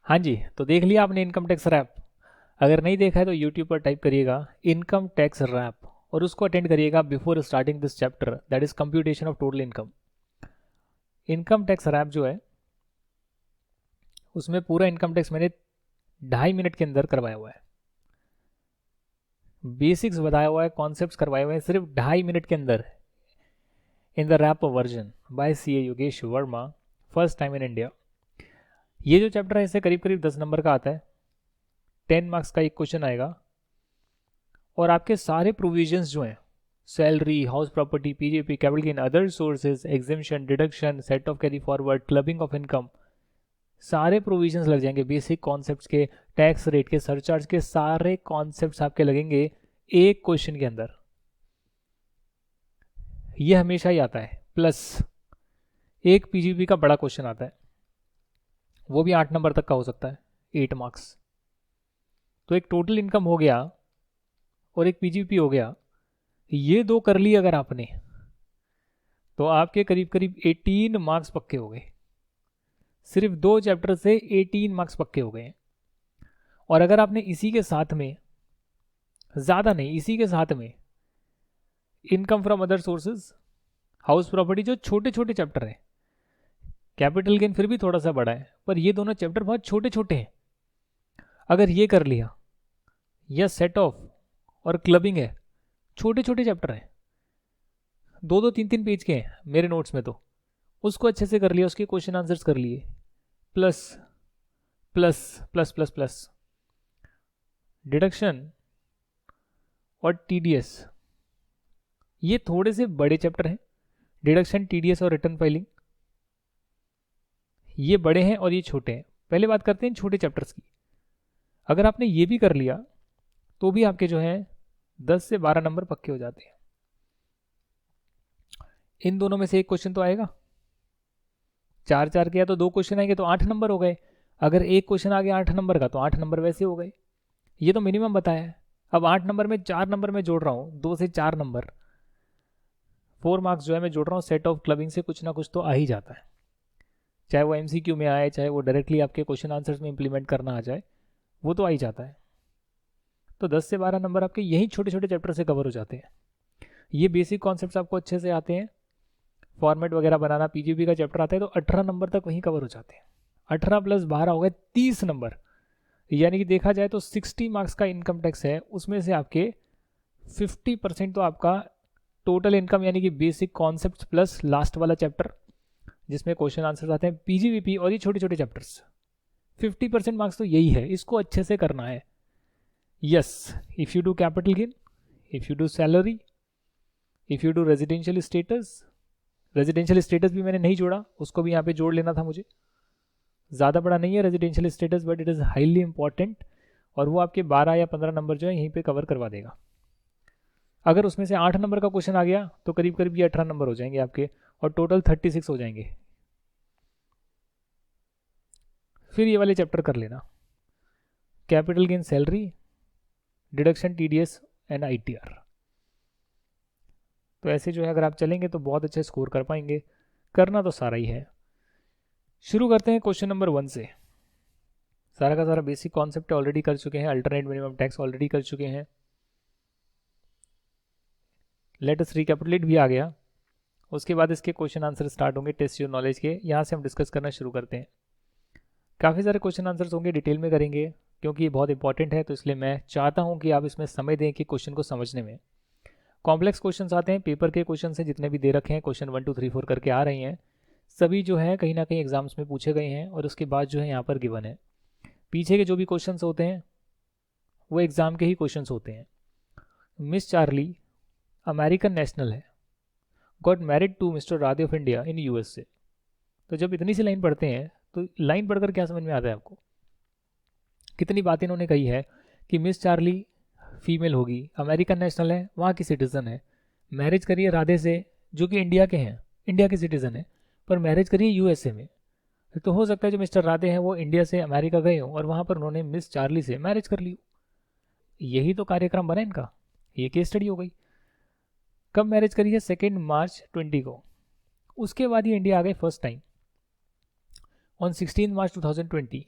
हाँ जी, तो देख लिया आपने इनकम टैक्स रैप। अगर नहीं देखा है तो यूट्यूब पर टाइप करिएगा इनकम टैक्स रैप और उसको अटेंड करिएगा before starting this chapter, that is computation of total income. Income tax rap जो है उसमें पूरा इनकम टैक्स मैंने 2.5 मिनट के अंदर करवाया हुआ है। बेसिक्स बताया हुआ है, कॉन्सेप्ट्स करवाए हुए हैं सिर्फ 2.5 मिनट के अंदर in the rap version by C A Yogesh Verma, first time in India. ये जो चैप्टर है इसे करीब करीब 10 नंबर का आता है, 10 मार्क्स का एक क्वेश्चन आएगा और आपके सारे प्रोविजंस जो हैं salary, house property, PGP, capital gain, other sources, exemption, deduction, set off carry forward, clubbing of income, सारे प्रोविजंस लग जाएंगे। बेसिक कॉन्सेप्ट्स के, टैक्स रेट के, सरचार्ज के सारे कॉन्सेप्ट्स आपके लगेंगे एक क्वेश्चन के अंदर। ये हमेशा ही आता है। प्लस एक पीजीपी का बड़ा क्वेश्चन आता है, वो भी 8 नंबर तक का हो सकता है, 8 मार्क्स। तो एक टोटल इनकम हो गया और एक पीजीपी हो गया। ये दो कर लिए अगर आपने तो आपके करीब करीब 18 मार्क्स पक्के हो गए। सिर्फ 2 चैप्टर से 18 मार्क्स पक्के हो गए। और अगर आपने इसी के साथ में, ज़्यादा नहीं, इसी के साथ में income from other sources, house property, जो छोटे छोटे चैप्टर हैं, कैपिटल गेन फिर भी थोड़ा सा बड़ा है पर ये दोनों चैप्टर बहुत छोटे छोटे हैं, अगर ये कर लिया, या सेट ऑफ और क्लबिंग है, छोटे छोटे चैप्टर हैं, 2-2 3-3 पेज के हैं मेरे नोट्स में, तो उसको अच्छे से कर लिया, उसके क्वेश्चन आंसर्स कर लिए, plus plus plus plus plus deduction और टीडीएस, ये थोड़े से बड़े चैप्टर हैं। डिडक्शन, टीडीएस और रिटर्न फाइलिंग, ये बड़े हैं और ये छोटे हैं। पहले बात करते हैं छोटे चैप्टर्स की। अगर आपने ये भी कर लिया तो भी आपके जो हैं 10 से 12 नंबर पक्के हो जाते हैं। इन दोनों में से एक क्वेश्चन तो आएगा, 4-4 किया तो 2 क्वेश्चन आएंगे तो 8 नंबर हो गए। अगर एक क्वेश्चन आ गया 8 नंबर का तो 8 नंबर वैसे हो गए। ये तो मिनिमम बताया है। अब 8 नंबर में 4 नंबर में जोड़ रहा हूँ, 2 से 4 नंबर, 4 मार्क्स जो है मैं जोड़ रहा हूँ। सेट ऑफ क्लबिंग से कुछ ना कुछ तो आ ही जाता है, चाहे वो एमसीक्यू में आए, चाहे वो डायरेक्टली आपके क्वेश्चन आंसर्स में इंप्लीमेंट करना आ जाए, वो तो आ ही जाता है। तो 10 से 12 नंबर आपके यही छोटे छोटे चैप्टर से कवर हो जाते हैं। ये बेसिक कॉन्सेप्ट्स आपको अच्छे से आते हैं, फॉर्मेट वगैरह बनाना, पीजीपी का चैप्टर आता है तो 18 नंबर तक वहीं कवर हो जाते हैं। 18 प्लस 12 हो गए 30 नंबर। यानी कि देखा जाए तो 60 मार्क्स का इनकम टैक्स है, उसमें से आपके 50% तो आपका टोटल इनकम यानी कि बेसिक कॉन्सेप्ट प्लस लास्ट वाला चैप्टर जिसमें क्वेश्चन आंसर्स आते हैं, पीजीवीपी और ये छोटे छोटे चैप्टर्स, 50% मार्क्स तो यही है। इसको अच्छे से करना है। Yes, if you do capital gain, if you do salary, if you do residential status, residential status भी मैंने नहीं जोड़ा, उसको भी यहाँ पे जोड़ लेना था मुझे। ज़्यादा बड़ा नहीं है residential status but it is highly important, और वो आपके 12 या 15 नंबर जो है यहीं पे कवर करवा देगा। अगर उसमें से 8 नंबर का क्वेश्चन आ गया तो करीब करीब ये 18 नंबर हो जाएंगे आपके, और टोटल 36 हो जाएंगे। फिर ये वाले चैप्टर कर लेना, capital gain, salary, deduction, TDS and ITR. तो ऐसे जो है अगर आप चलेंगे तो बहुत अच्छे स्कोर कर पाएंगे। करना तो सारा ही है। शुरू करते हैं क्वेश्चन नंबर 1 से। सारा का सारा बेसिक कॉन्सेप्ट ऑलरेडी कर चुके हैं, अल्टरनेट मिनिमम टैक्स ऑलरेडी कर चुके हैं, लेटेस्ट रिकैपिटुलेट भी आ गया। उसके बाद इसके क्वेश्चन आंसर स्टार्ट होंगे टेस्ट योर नॉलेज के, यहाँ से हम डिस्कस करना शुरू करते हैं। काफ़ी सारे क्वेश्चन आंसर्स होंगे, डिटेल में करेंगे क्योंकि ये बहुत इंपॉर्टेंट है, तो इसलिए मैं चाहता हूँ कि आप इसमें समय दें कि क्वेश्चन को समझने में। कॉम्प्लेक्स क्वेश्चन आते हैं, पेपर के क्वेश्चन से जितने भी दे रखे हैं, क्वेश्चन 1 2 3 4 करके आ रही हैं, सभी जो है कहीं ना कहीं एग्जाम्स में पूछे गए हैं और उसके बाद जो है यहाँ पर गिवन है। पीछे के जो भी क्वेश्चन होते हैं वो एग्ज़ाम के ही क्वेश्चन होते हैं। मिस चार्ली अमेरिकन नेशनल है, got married to mister Radhe of India in USA. तो जब इतनी सी लाइन पढ़ते हैं तो लाइन पढ़कर क्या समझ में आता है आपको? कितनी बातें इन्होंने कही है कि मिस चार्ली फीमेल होगी, अमेरिकन नेशनल है, वहाँ की सिटीज़न है, मैरिज करिए राधे से जो कि इंडिया के हैं, इंडिया के सिटीज़न है, पर मैरिज करिए यूएसए में। तो हो सकता है जो मिस्टर राधे हैं वो इंडिया से अमेरिका गए हों और वहाँ पर उन्होंने मिस चार्ली से मैरिज कर ली। यही तो कार्यक्रम बना इनका, ये केस स्टडी हो गई। कब मैरिज करी है? 2 मार्च 20 को। उसके बाद ये इंडिया आ गए first time on 16 March 2020।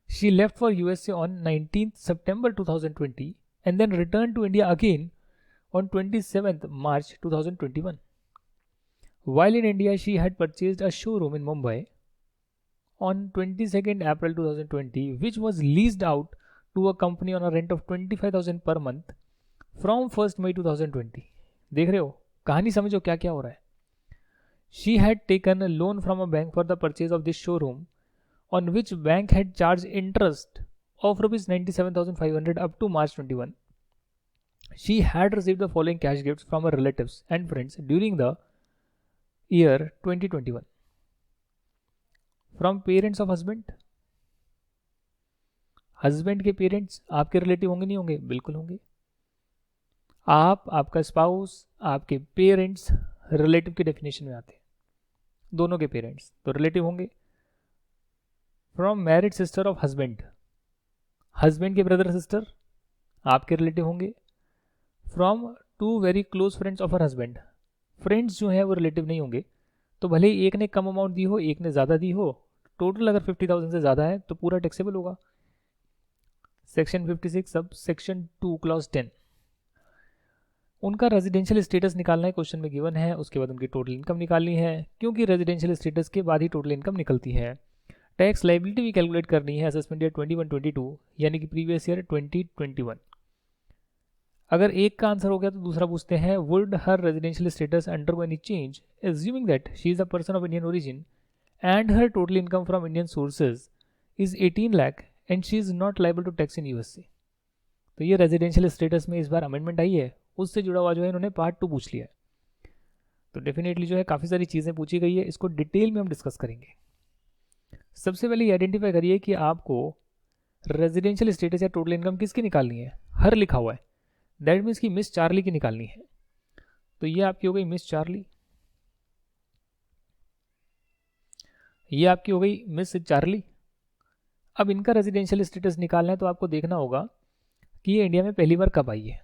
She left for USA on 19th September 2020 and then returned to India again on 27th March 2021. While in India, she had purchased a showroom in Mumbai on 22nd April 2020, which was leased out to a company on a rent of 25,000 per month from 1st May 2020. देख रहे हो, कहानी समझो क्या क्या हो रहा है. She had taken a loan from a bank for the purchase of this showroom, on which bank had charged interest of rupees 97,500 up to March 21. She had received the following cash gifts from her relatives and friends during the year 2021. From parents of husband. Husband के parents आपके relative होंगे नहीं होंगे? बिल्कुल होंगे. आप, आपका spouse, आपके पेरेंट्स रिलेटिव की डेफिनेशन में आते हैं. दोनों के पेरेंट्स तो रिलेटिव होंगे. From married sister of husband, husband के ब्रदर सिस्टर आपके रिलेटिव होंगे. From to very close friends of her husband, friends जो है वो रिलेटिव नहीं होंगे. तो भले ही एक ने कम अमाउंट दी हो, एक ने ज़्यादा दी हो, टोटल अगर 50,000 से ज़्यादा है तो पूरा टैक्सेबल होगा. Section 56 sub section 2 clause 10. उनका रेजिडेंशियल स्टेटस निकालना है, क्वेश्चन में गिवन है. उसके बाद उनकी टोटल इनकम निकालनी है, क्योंकि रेजिडेंशियल स्टेटस के बाद ही टोटल इनकम निकलती है. टैक्स लाइबिलिटी भी कैलकुलेट करनी है, असेसमेंट ईयर 21-22 यानी कि प्रीवियस ईयर 2021. अगर एक का आंसर हो गया तो दूसरा पूछते हैं, would her residential status undergo any change assuming that she is a person of Indian origin and her total income from Indian sources is 18 lakh and she is not liable to tax in USA. तो ये residential status में इस बार amendment आई है, उससे जुड़ा हुआ जो है इन्होंने पार्ट 2 पूछ लिया है. तो डेफिनेटली जो है काफ़ी सारी चीज़ें पूछी गई है, इसको डिटेल में हम डिस्कस करेंगे. सबसे पहले आइडेंटिफाई करिए कि आपको रेजिडेंशियल स्टेटस या टोटल इनकम किसकी निकालनी है. हर लिखा हुआ है, दैट मीन्स कि मिस चार्ली की निकालनी है. तो ये आपकी हो गई मिस चार्ली, ये आपकी हो गई मिस चार्ली. अब इनका रेजिडेंशियल स्टेटस निकालना है तो आपको देखना होगा कि ये इंडिया में पहली बार कब आई है.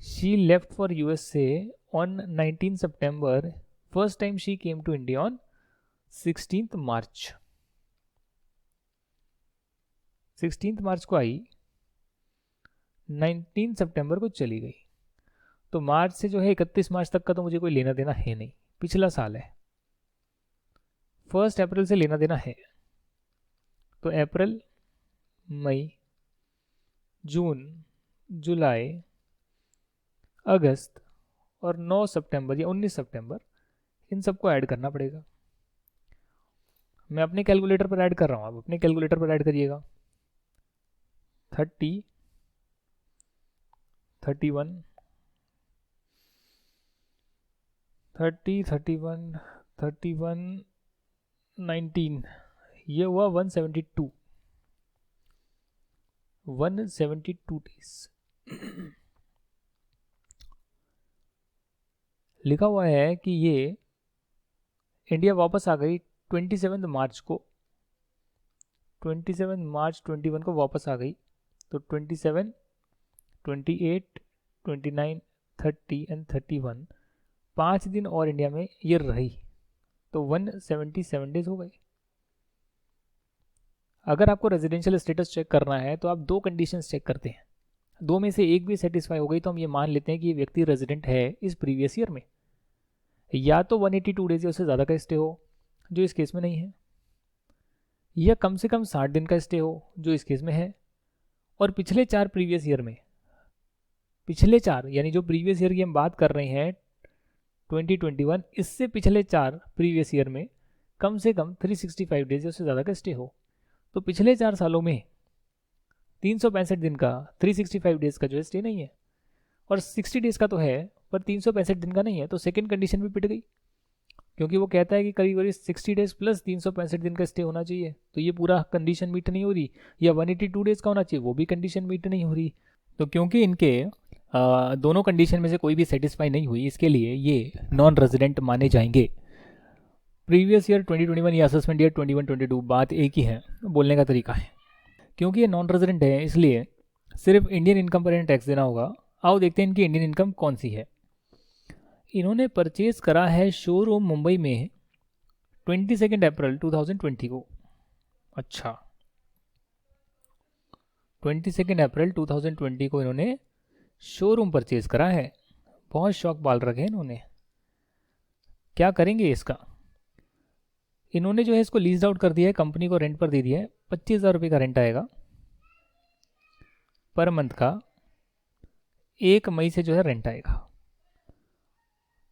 She left for USA on 19 सितंबर. First time she came to India on 16th March. 16th मार्च को आई, 19 सितंबर को चली गई. तो मार्च से जो है 31 मार्च तक का तो मुझे कोई लेना देना है नहीं, पिछला साल है. 1 अप्रैल से लेना देना है. तो अप्रैल, मई, जून, जुलाई, अगस्त और 9 सितंबर या 19 सितंबर, इन सबको ऐड करना पड़ेगा. मैं अपने कैलकुलेटर पर ऐड कर रहा हूँ, आप अपने कैलकुलेटर पर ऐड करिएगा. 30, 31, 30, 31, 31, 19, ये हुआ 172 डेज. लिखा हुआ है कि ये इंडिया वापस आ गई 27 मार्च को. 27 मार्च 21 को वापस आ गई. तो 27, 28, 29, 30 एंड 31, 5 दिन और इंडिया में ये रही. तो 177 डेज हो गए. अगर आपको रेजिडेंशियल स्टेटस चेक करना है तो आप 2 कंडीशंस चेक करते हैं. 2 में से एक भी सेटिस्फाई हो गई तो हम ये मान लेते हैं कि ये व्यक्ति रेजिडेंट है इस प्रीवियस ईयर में. या तो 182 डेज या उससे ज़्यादा का स्टे हो, जो इस केस में नहीं है, या कम से कम 60 दिन का स्टे हो, जो इस केस में है, और पिछले 4 प्रीवियस ईयर में, पिछले 4 यानी जो प्रीवियस ईयर की हम बात कर रहे हैं 2021, इससे पिछले 4 प्रीवियस ईयर में कम से कम 365 डेज या उससे ज़्यादा का स्टे हो. तो पिछले 4 सालों में 365 दिन का, 365 डेज का जो है स्टे नहीं है, और 60 डेज का तो है पर 365 दिन का नहीं है. तो सेकंड कंडीशन भी पिट गई, क्योंकि वो कहता है कि करीब करीब 60 डेज प्लस 365 दिन का स्टे होना चाहिए. तो ये पूरा कंडीशन मीट नहीं हो रही. या 182 डेज का होना चाहिए, वो भी कंडीशन मीट नहीं हो रही. तो क्योंकि इनके दोनों कंडीशन में से कोई भी सेटिस्फाई नहीं हुई, इसके लिए ये नॉन रेजिडेंट माने जाएंगे. प्रीवियस ईयर 2021 या असेसमेंट ईयर 21-22 बात एक ही है, बोलने का तरीका है. क्योंकि ये नॉन रेजिडेंट है इसलिए सिर्फ इंडियन इनकम पर टैक्स देना होगा. आओ देखते हैं इनकी इंडियन इनकम कौन सी है. इन्होंने परचेज करा है शोरूम मुंबई में 22 अप्रैल 2020 को. अच्छा, 22 अप्रैल 2020 को इन्होंने शोरूम परचेज करा है। बहुत शौक बाल रखे हैं इन्होंने। क्या करेंगे इसका? इन्होंने जो है इसको लीज आउट कर दिया है, कंपनी को रेंट पर दे दिया है। 25,000 रुपये का रेंट आएगा पर मंथ का। 1 मई से जो है रेंट आएगा।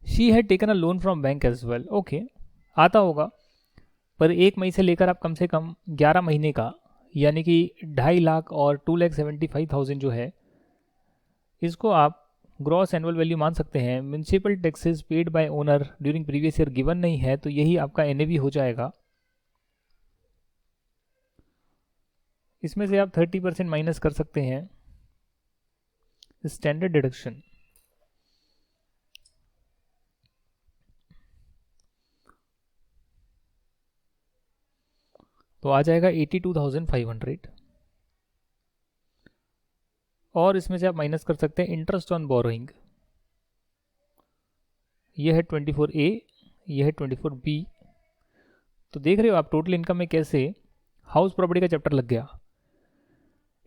She had taken a loan from bank as well. Okay, आता होगा, पर 1 मई से लेकर आप कम से कम 11 महीने का, यानी कि 2.5 लाख और 2,75,000 जो है, इसको आप ग्रॉस एनुअल वैल्यू मान सकते हैं। Municipal taxes paid by owner during previous year given नहीं है, तो यही आपका एनएवी हो जाएगा। इसमें से आप 30% माइनस कर सकते हैं स्टैंडर्ड डिडक्शन। तो आ जाएगा 82,500। और इसमें से आप माइनस कर सकते हैं इंटरेस्ट ऑन बोरोइंग। यह है 24A, यह है 24B। तो देख रहे हो आप टोटल इनकम में कैसे हाउस प्रॉपर्टी का चैप्टर लग गया।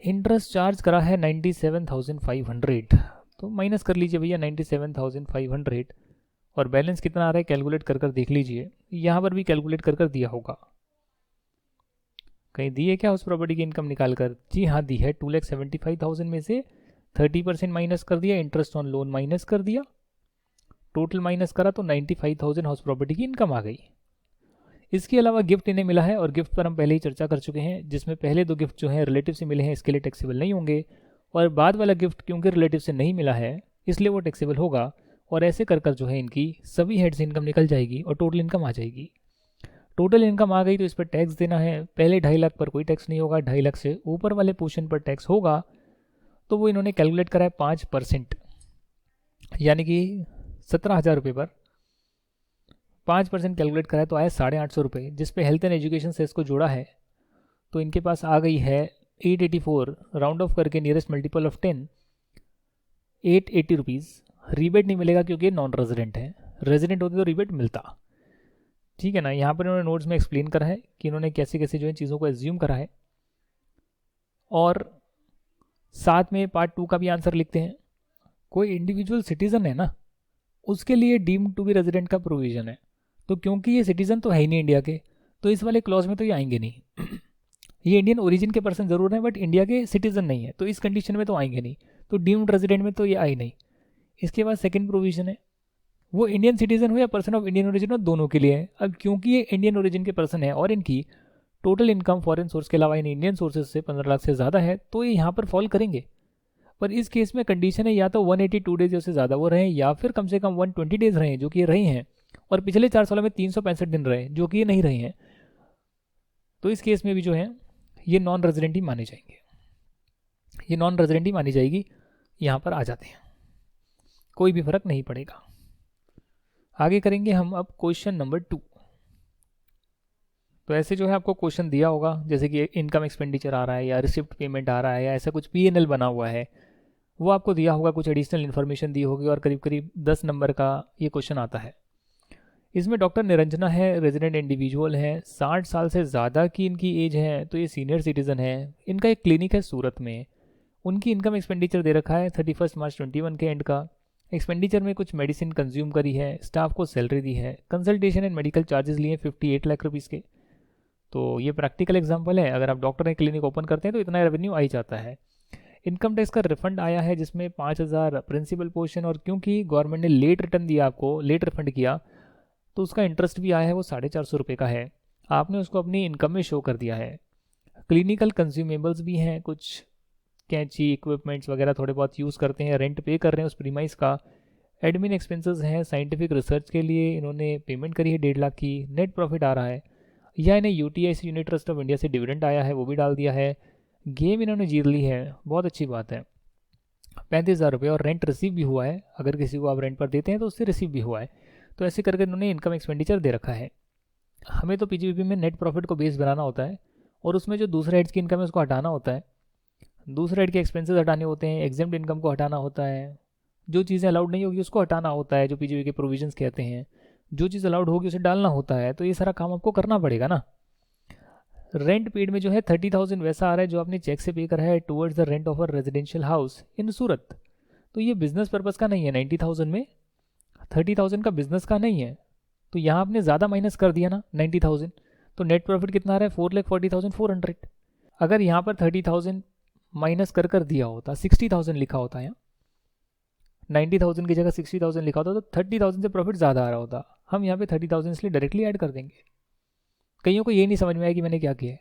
इंटरेस्ट चार्ज करा है 97,500, तो माइनस कर लीजिए भैया 97,500। और बैलेंस कितना आ रहा है कैलकुलेट कर कर देख लीजिए। यहाँ पर भी कैलकुलेट कर कर दिया होगा, कहीं दी है क्या हाउस प्रॉपर्टी की इनकम निकाल कर? जी हाँ दी है। 2,75,000 में से 30% माइनस कर दिया, इंटरेस्ट ऑन लोन माइनस कर दिया, टोटल माइनस करा तो 95,000 हाउस प्रॉपर्टी की इनकम आ गई। इसके अलावा गिफ्ट इन्हें मिला है, और गिफ्ट पर हम पहले ही चर्चा कर चुके हैं, जिसमें पहले 2 गिफ्ट जो हैं रिलेटिव से मिले हैं, इसके लिए टैक्सेबल नहीं होंगे। और बाद वाला गिफ्ट क्योंकि रिलेटिव से नहीं मिला है इसलिए वो टैक्सेबल होगा। और ऐसे कर कर जो है इनकी सभी हेड से इनकम निकल जाएगी और टोटल इनकम आ जाएगी। टोटल इनकम आ गई तो इस पर टैक्स देना है। पहले 2.5 लाख पर कोई टैक्स नहीं होगा, 2.5 लाख से ऊपर वाले पोर्शन पर टैक्स होगा। तो वो इन्होंने कैलकुलेट करा है 5%, यानी कि 17,000 रुपये पर 5% कैलकुलेट करा है, तो आया 850 रुपये। जिस पे हेल्थ एंड एजुकेशन से इसको जोड़ा है तो इनके पास आ गई है 884, राउंड ऑफ करके nearest multiple of 10, 880 rupees. Rebate नहीं मिलेगा क्योंकि नॉन रेजिडेंट है, रेजिडेंट होते तो रिबेट मिलता। ठीक है ना। यहाँ पर इन्होंने नोट्स में एक्सप्लेन करा है कि इन्होंने कैसे कैसे जो है चीज़ों को एज्यूम करा है। और साथ में पार्ट 2 का भी आंसर लिखते हैं। कोई इंडिविजुअल सिटीज़न है ना, उसके लिए डीम्ड टू बी रेजिडेंट का प्रोविज़न है। तो क्योंकि ये सिटीज़न तो है ही नहीं इंडिया के, तो इस वाले क्लॉज में तो ये आएंगे नहीं। ये इंडियन ओरिजिन के पर्सन ज़रूर हैं बट इंडिया के सिटीज़न नहीं है, तो इस कंडीशन में तो आएंगे नहीं। तो डीम्ड रेजिडेंट में तो ये आए नहीं। इसके बाद सेकेंड प्रोविज़न है, वो इंडियन सिटीजन हो या पर्सन ऑफ इंडियन ओरिजिन हो, दोनों के लिए है। अब क्योंकि ये इंडियन ओरिजिन के पर्सन है और इनकी टोटल इनकम फॉरेन सोर्स के अलावा इन इंडियन सोर्सेज से 15 लाख से ज़्यादा है, तो ये यहाँ पर फॉल करेंगे। पर इस केस में कंडीशन है या तो 182 डेज से ज़्यादा वो रहें, या फिर कम से कम 120 डेज रहें, जो कि ये रहे हैं। और पिछले 4 सालों में 365 दिन रहे, जो कि ये नहीं रहे हैं। तो इस केस में भी जो है ये नॉन रेजिडेंट ही माने जाएंगे, ये नॉन रेजिडेंट ही मानी जाएगी। यहाँ पर आ जाते हैं, कोई भी फर्क नहीं पड़ेगा। आगे करेंगे हम अब क्वेश्चन नंबर 2। तो ऐसे जो है आपको क्वेश्चन दिया होगा, जैसे कि इनकम एक्सपेंडिचर आ रहा है या रिसिप्ट पेमेंट आ रहा है या ऐसा कुछ पीएनएल बना हुआ है, वो आपको दिया होगा, कुछ एडिशनल इन्फॉर्मेशन दी होगी, और करीब करीब 10 नंबर का ये क्वेश्चन आता है। इसमें डॉक्टर निरंजना है, रेजिडेंट इंडिविजुअल है, 60 साल से ज़्यादा की इनकी एज है, तो ये सीनियर सिटीज़न है। इनका एक क्लिनिक है सूरत में। उनकी इनकम एक्सपेंडिचर दे रखा है 31 मार्च 21 के एंड का। एक्सपेंडिचर में कुछ मेडिसिन कंज्यूम करी है, स्टाफ को सैलरी दी है, कंसल्टेशन एंड मेडिकल चार्जेस लिए 58 लाख रुपीज़ के। तो ये प्रैक्टिकल एग्जांपल है, अगर आप डॉक्टर ने क्लिनिक ओपन करते हैं तो इतना रेवेन्यू आ ही जाता है। इनकम टैक्स का रिफंड आया है जिसमें 5,000 प्रिंसिपल पोर्शन, और क्योंकि गवर्नमेंट ने लेट रिटर्न दिया, आपको लेट रिफंड किया, तो उसका इंटरेस्ट भी आया है, वो 450 रुपये का है। आपने उसको अपनी इनकम में शो कर दिया है। क्लिनिकल कंज्यूमेबल्स भी हैं, कुछ कैंची इक्विपमेंट्स वगैरह थोड़े बहुत यूज़ करते हैं, रेंट पे कर रहे हैं उस प्रीमाइस का। एडमिन एक्सपेंसेस हैं, साइंटिफिक रिसर्च के लिए इन्होंने पेमेंट करी है 1.5 लाख की। नेट प्रॉफिट आ रहा है, या इन्हें यूटीआई से यूनिट ट्रस्ट ऑफ इंडिया से डिविडेंड आया है, वो भी डाल दिया है। गेम इन्होंने जीत ली है, बहुत अच्छी बात है। 35,000 रुपये, और रेंट रिसीव भी हुआ है, अगर किसी को आप रेंट पर देते हैं तो उससे रिसीव भी हुआ है। तो ऐसे करके इन्होंने इनकम एक्सपेंडिचर दे रखा है। हमें तो पीजीबीपी में नेट प्रॉफिट को बेस बनाना होता है, और उसमें जो दूसरे हेड्स की इनकम है उसको हटाना होता है, दूसरे हेड के एक्सपेंसेस हटाने होते हैं, एग्जेम्प्ट इनकम को हटाना होता है, जो चीज़ें अलाउड नहीं होगी उसको हटाना होता है, जो पीजीबी के प्रोविजंस कहते हैं, जो चीज़ अलाउड होगी उसे डालना होता है। तो ये सारा काम आपको करना पड़ेगा ना। रेंट पेड में जो है 30,000 वैसा आ रहा है जो आपने चेक से पे करा है towards the rent of a residential house in Surat. तो ये बिजनेस पर्पज़ का नहीं है, 90,000 में 30,000 का बिजनेस का नहीं है, तो यहाँ आपने ज़्यादा माइनस कर दिया ना 90,000, तो नेट प्रॉफिट कितना आ रहा है 4,40,400। अगर यहाँ पर 30,000 माइनस कर दिया होता, 60,000 लिखा होता है, 90,000 की जगह 60,000 लिखा होता तो 30,000 से प्रॉफिट ज़्यादा आ रहा होता। हम यहाँ पे 30,000 इसलिए डायरेक्टली ऐड कर देंगे। कईयों को ये नहीं समझ में आया कि मैंने क्या किया है,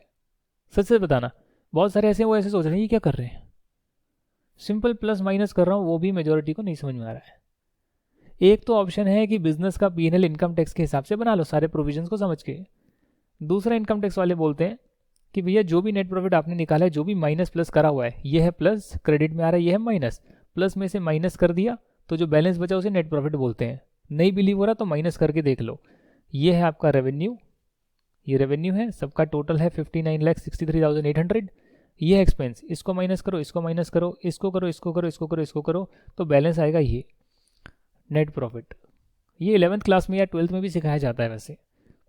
सच से बताना। बहुत सारे ऐसे वो ऐसे सोच रहे हैं ये क्या कर रहे हैं, सिंपल प्लस माइनस कर रहा हूँ, वो भी मेजोरिटी को नहीं समझ में आ रहा है। एक तो ऑप्शन है कि बिजनेस का P&L इनकम टैक्स के हिसाब से बना लो सारे प्रोविजंस को समझ के। दूसरा इनकम टैक्स वाले बोलते हैं कि भैया जो भी नेट प्रॉफिट आपने निकाला है, जो भी माइनस प्लस करा हुआ है, ये है प्लस, क्रेडिट में आ रहा है, ये है माइनस, प्लस में से माइनस कर दिया तो जो बैलेंस बचा उसे नेट प्रॉफिट बोलते हैं। नहीं बिलीव हो रहा तो माइनस करके देख लो। ये है आपका रेवेन्यू, ये रेवेन्यू है, सबका टोटल है 59,63,800। ये है एक्सपेंस, इसको माइनस करो, इसको माइनस करो, इसको करो, इसको करो, इसको करो, इसको करो, तो बैलेंस आएगा ये नेट प्रॉफिट। ये 11th क्लास में या 12th में भी सिखाया जाता है वैसे,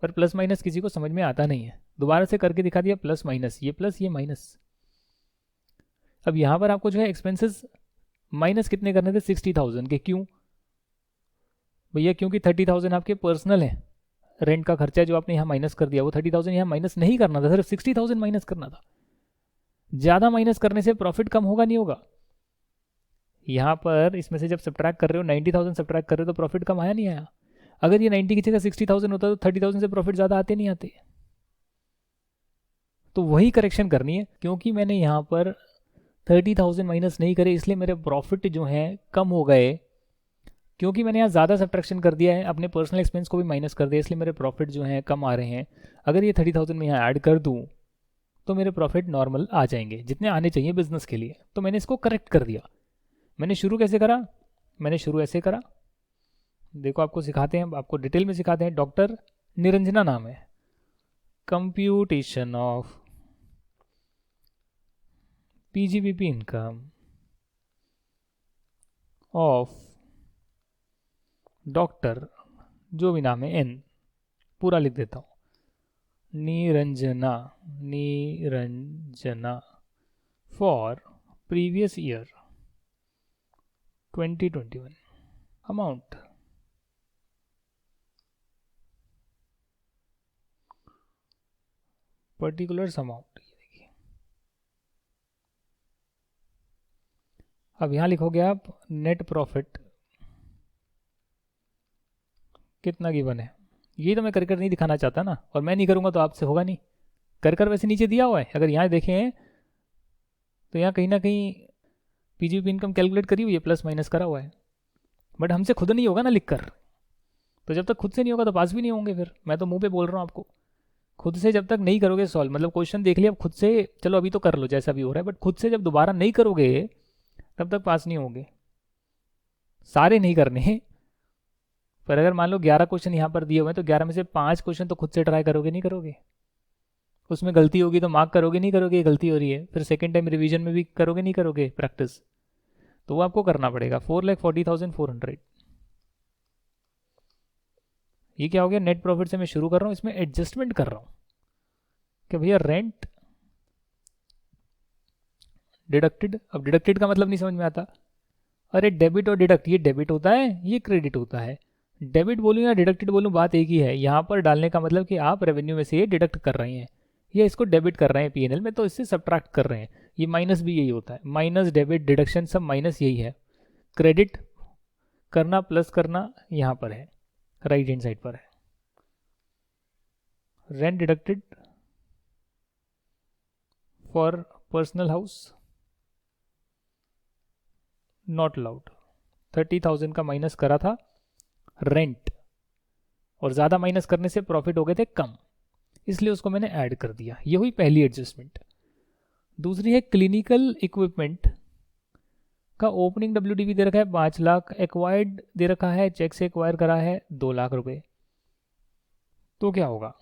पर प्लस माइनस किसी को समझ में आता नहीं है। दोबारा से करके दिखा दिया, प्लस माइनस, ये प्लस ये माइनस। अब यहाँ पर आपको जो है एक्सपेंसेस माइनस कितने करने थे 60,000 के, क्यों भैया? क्योंकि 30,000 आपके पर्सनल है, रेंट का खर्चा जो आपने यहाँ माइनस कर दिया, वो 30,000 यहाँ माइनस नहीं करना था, सिर्फ 60,000 माइनस करना था। ज़्यादा माइनस करने से प्रॉफिट कम होगा नहीं होगा? यहाँ पर इसमें से जब सब्ट्रैक्ट कर रहे हो 90,000 सब्ट्रैक्ट कर रहे हो तो प्रॉफिट कम आया नहीं आया? अगर ये 90 की जगह 60,000 होता तो 30,000 से प्रॉफिट ज़्यादा आते नहीं आते? तो वही करेक्शन करनी है, क्योंकि मैंने यहाँ पर 30,000 माइनस नहीं करे इसलिए मेरे प्रॉफिट जो हैं कम हो गए, क्योंकि मैंने यहाँ ज़्यादा सब्ट्रैक्शन कर दिया है, अपने पर्सनल एक्सपेंस को भी माइनस कर दिया, इसलिए मेरे प्रॉफिट जो हैं कम आ रहे हैं। अगर ये 30,000 में यहाँ ऐड कर दूँ तो मेरे प्रॉफिट नॉर्मल आ जाएंगे, जितने आने चाहिए बिजनेस के लिए। तो मैंने इसको करेक्ट कर दिया। मैंने शुरू कैसे करा? मैंने शुरू ऐसे करा, देखो आपको सिखाते हैं, आपको डिटेल में सिखाते हैं। डॉक्टर निरंजना नाम है, computation of PGBP income of doctor, जो भी नाम है, एन पूरा लिख देता हूँ, Niranjana, Niranjana for previous year 2021। Amount particulars amount, ये देखिए। अब यहाँ लिखोगे आप नेट प्रॉफिट कितना गिवन है। ये तो मैं कर नहीं दिखाना चाहता ना, और मैं नहीं करूँगा तो आपसे होगा नहीं। कर वैसे नीचे दिया हुआ है, अगर यहाँ देखें तो यहाँ कहीं ना कहीं पीजीबीपी इनकम कैलकुलेट करी हुई है, प्लस माइनस करा हुआ है, बट हमसे खुद नहीं होगा ना लिख कर। तो जब तक खुद से नहीं होगा तो पास भी नहीं होंगे। फिर मैं तो मुंह पे बोल रहा हूँ आपको, खुद से जब तक नहीं करोगे सॉल्व, मतलब क्वेश्चन देख लिया, अब खुद से चलो अभी तो कर लो जैसा भी हो रहा है, बट खुद से जब दोबारा नहीं करोगे तब तक पास नहीं होगे। सारे नहीं करने, पर अगर मान लो 11 क्वेश्चन यहाँ पर दिए हुए हैं तो 11 में से 5 क्वेश्चन तो खुद से ट्राई करोगे, नहीं करोगे? उसमें गलती होगी तो मार्क करोगे, नहीं करोगे? ये गलती हो रही है, फिर सेकेंड टाइम रिवीजन में भी करोगे, नहीं करोगे प्रैक्टिस? तो वो आपको करना पड़ेगा। 4,40,400। ये क्या हो गया? नेट प्रॉफिट से मैं शुरू कर रहा हूँ, इसमें एडजस्टमेंट कर रहा हूँ कि भैया रेंट डिडक्टेड। अब डिडक्टेड का मतलब नहीं समझ में आता। अरे डेबिट और डिडक्ट, ये डेबिट होता है, ये क्रेडिट होता है। डेबिट बोलूँ या डिडक्टेड बोलूँ बात एक ही है। यहाँ पर डालने का मतलब कि आप रेवेन्यू में से ये डिडक्ट कर रहे हैं या इसको डेबिट कर रहे हैं P&L में, तो इससे सब्ट्रैक्ट कर रहे हैं। ये माइनस भी यही होता है, माइनस डेबिट डिडक्शन सब माइनस यही है। क्रेडिट करना प्लस करना यहाँ पर है, राइट हैंड साइड पर है। Rent deducted for personal house not allowed. 30,000 का माइनस करा था रेंट, और ज़्यादा माइनस करने से प्रॉफिट हो गए थे कम, इसलिए उसको मैंने ऐड कर दिया। ये हुई पहली एडजस्टमेंट। दूसरी है क्लिनिकल इक्विपमेंट का ओपनिंग WDV दे रखा है 5 लाख, एक्वायर्ड दे रखा है, चेक से एक्वायर करा है 2 लाख रुपए। तो क्या होगा?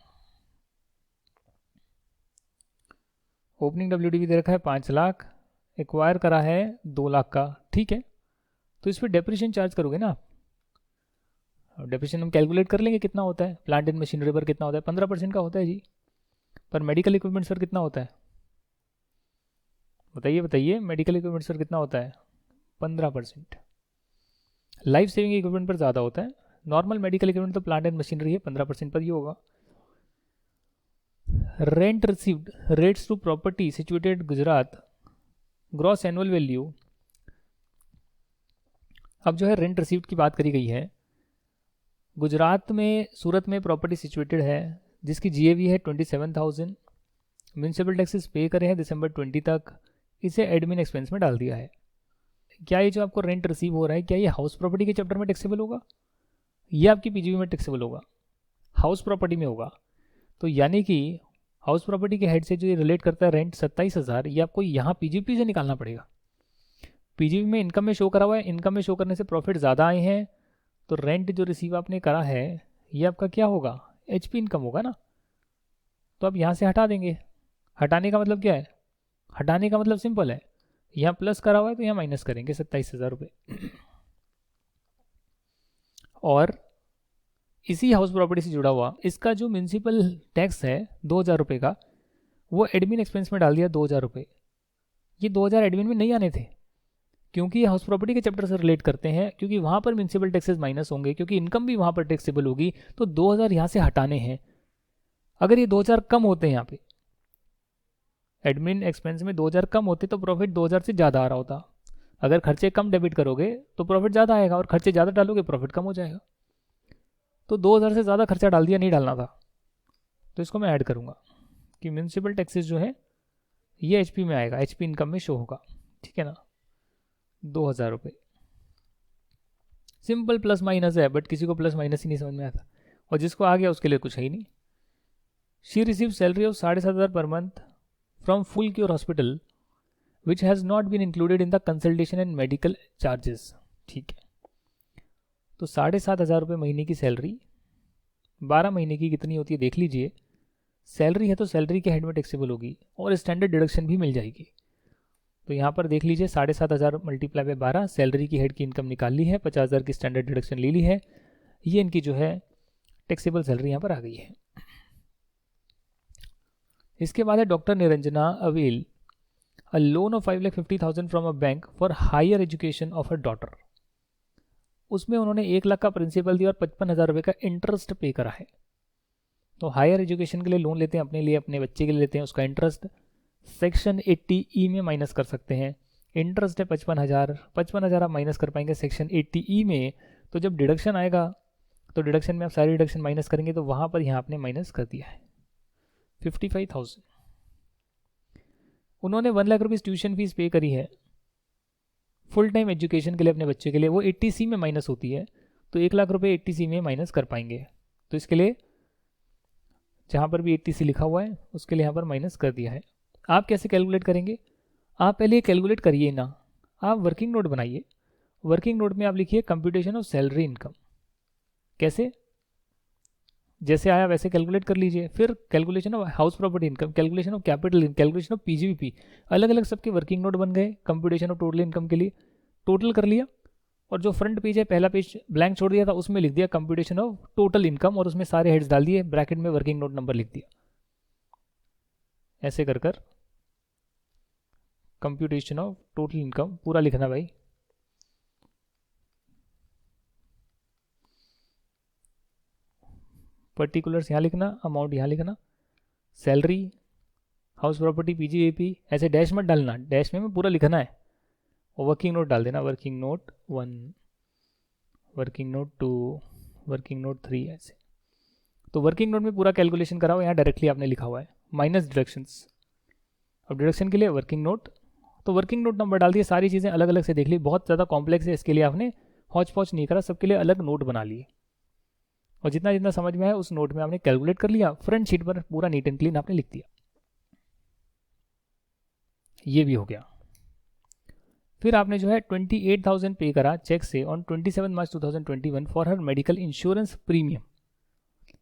ओपनिंग WDV दे रखा है 5 लाख, एक्वायर करा है 2 लाख का, ठीक है। तो इस पर डेप्रिसिएशन चार्ज करोगे ना आप। डेप्रिसिएशन हम कैलकुलेट कर लेंगे कितना होता है, प्लांट एंड मशीनरी पर कितना होता है, 15% का होता है जी। पर मेडिकल इक्विपमेंट सर कितना होता है, बताइए बताइए, मेडिकल इक्विपमेंट सर कितना होता है? 15%। लाइफ सेविंग इक्विपमेंट पर ज़्यादा होता है, नॉर्मल मेडिकल इक्विपमेंट तो प्लांट एंड मशीनरी है, 15% पर ही होगा। Rent received rates to property situated Gujarat, gross annual value. अब जो है रेंट रिसीव्ड की बात करी गई है, गुजरात में सूरत में प्रॉपर्टी सिचुएटेड है जिसकी जीएवी है 27,000, म्यूनसिपल टैक्सेस पे करे हैं दिसंबर 20 तक, इसे एडमिन एक्सपेंस में डाल दिया है। क्या ये जो आपको रेंट रिसीव हो रहा है, क्या ये हाउस प्रॉपर्टी के चैप्टर में टैक्सेबल होगा, ये आपकी पीजीवी में टैक्सेबल होगा? हाउस प्रॉपर्टी में होगा। तो यानी कि हाउस प्रॉपर्टी के हेड से जो ये रिलेट करता है रेंट 27,000, ये आपको यहाँ पीजीपी से निकालना पड़ेगा। पीजीपी में इनकम में शो करा हुआ है, इनकम में शो करने से प्रॉफिट ज़्यादा आए हैं, तो रेंट जो रिसीव आपने करा है ये आपका क्या होगा, एचपी इनकम होगा ना। तो आप यहाँ से हटा देंगे। हटाने का मतलब क्या है, हटाने का मतलब सिंपल है, यहाँ प्लस करा हुआ है तो यहाँ माइनस करेंगे 27,000 रुपये। और इसी हाउस प्रॉपर्टी से जुड़ा हुआ इसका जो म्यूनसिपल टैक्स है 2,000 रुपये का, वो एडमिन एक्सपेंस में डाल दिया 2,000 रुपये। ये 2,000 एडमिन में नहीं आने थे, क्योंकि ये हाउस प्रॉपर्टी के चैप्टर से रिलेट करते हैं, क्योंकि वहाँ पर म्यूनसिपल टैक्सेस माइनस होंगे, क्योंकि इनकम भी वहाँ पर टैक्सेबल होगी, तो 2,000 यहाँ से हटाने हैं। अगर ये 2,000 कम होते हैं, यहाँ पे एडमिन एक्सपेंस में 2,000 कम होते तो प्रॉफिट 2,000 से ज़्यादा आ रहा होता। अगर खर्चे कम डेबिट करोगे तो प्रॉफिट ज़्यादा आएगा, और खर्चे ज़्यादा डालोगे प्रॉफिट कम हो जाएगा। तो 2,000 से ज़्यादा खर्चा डाल दिया, नहीं डालना था, तो इसको मैं ऐड करूँगा कि म्यूनसिपल टैक्सेस जो है ये एचपी में आएगा, एचपी इनकम में शो होगा, ठीक है ना। 2,000 रुपये सिंपल प्लस माइनस है, बट किसी को प्लस माइनस ही नहीं समझ में आता, और जिसको आ गया उसके लिए कुछ है ही नहीं। She receive salary of 7,500 per month from full cure hospital which has not been included in the consultation and medical charges, ठीक है। तो 7,500 रुपये महीने की सैलरी, 12 महीने की कितनी होती है देख लीजिए। सैलरी है तो सैलरी के हेड में टैक्सेबल होगी, और स्टैंडर्ड डिडक्शन भी मिल जाएगी। तो यहाँ पर देख लीजिए 7,500 मल्टीप्लाई बाय 12, सैलरी की हेड की इनकम निकाल ली है, 50,000 की स्टैंडर्ड डिडक्शन ले ली है, ये इनकी जो है टैक्सेबल सैलरी यहाँ पर आ गई है। इसके बाद है doctor Niranjana avail a loan of 5,50,000 from a bank for higher education of a daughter. उसमें उन्होंने 1 लाख का प्रिंसिपल दिया और 55,000 रुपये का इंटरेस्ट पे करा है। तो हायर एजुकेशन के लिए लोन लेते हैं, अपने लिए अपने बच्चे के लिए लेते हैं, उसका इंटरेस्ट सेक्शन 80E में माइनस कर सकते हैं। इंटरेस्ट है 55,000 आप माइनस कर पाएंगे सेक्शन 80E में। तो जब डिडक्शन आएगा तो डिडक्शन में आप सारी डिडक्शन माइनस करेंगे, तो वहाँ पर यहाँ आपने माइनस कर दिया है 55,000। उन्होंने 1 लाख रुपीज़ ट्यूशन फीस पे करी है फुल टाइम एजुकेशन के लिए अपने बच्चे के लिए, वो 80C में माइनस होती है, तो 1 लाख रुपये 80C में माइनस कर पाएंगे। तो इसके लिए जहाँ पर भी 80C लिखा हुआ है उसके लिए यहाँ पर माइनस कर दिया है। आप कैसे कैलकुलेट करेंगे, आप पहले कैलकुलेट करिए ना, आप वर्किंग नोट बनाइए। वर्किंग नोट में आप लिखिए कंप्यूटेशन ऑफ सैलरी इनकम, कैसे जैसे आया वैसे कैलकुलेट कर लीजिए। फिर calculation of house property income, calculation of capital, calculation of PGBP, अलग अलग सबके वर्किंग नोट बन गए कंप्यूटेशन ऑफ टोटल इनकम के लिए। टोटल कर लिया, और जो फ्रंट पेज है पहला पेज ब्लैंक छोड़ दिया था, उसमें लिख दिया कंप्यूटेशन ऑफ टोटल इनकम, और उसमें सारे हेड्स डाल दिए, ब्रैकेट में वर्किंग नोट नंबर लिख दिया। ऐसे कर कर कंप्यूटेशन ऑफ टोटल इनकम पूरा लिखना भाई। पर्टिकुलर्स यहाँ लिखना, अमाउंट यहाँ लिखना, सैलरी, हाउस प्रॉपर्टी, पीजीएपी, ऐसे डैश मत डालना, डैश में पूरा लिखना है। और वर्किंग नोट डाल देना, working note 1, working note 2, working note 3, ऐसे। तो वर्किंग नोट में पूरा कैलकुलेशन करा हुआ, यहाँ डायरेक्टली आपने लिखा हुआ है माइनस डिडक्शंस। अब डिडक्शन के लिए वर्किंग नोट, तो वर्किंग नोट नंबर डाल दिए, सारी चीज़ें अलग अलग से देख ली। बहुत ज़्यादा कॉम्प्लेक्स है, इसके लिए आपने हौच पौच नहीं करा, सबके लिए अलग नोट बना लिए, और जितना जितना समझ में आया उस नोट में आपने कैलकुलेट कर लिया, फ्रंट शीट पर पूरा नीट एंड क्लीन आपने लिख दिया। ये भी हो गया। फिर आपने जो है 28,000 पे करा चेक से on 27 March 2021 for her medical insurance premium.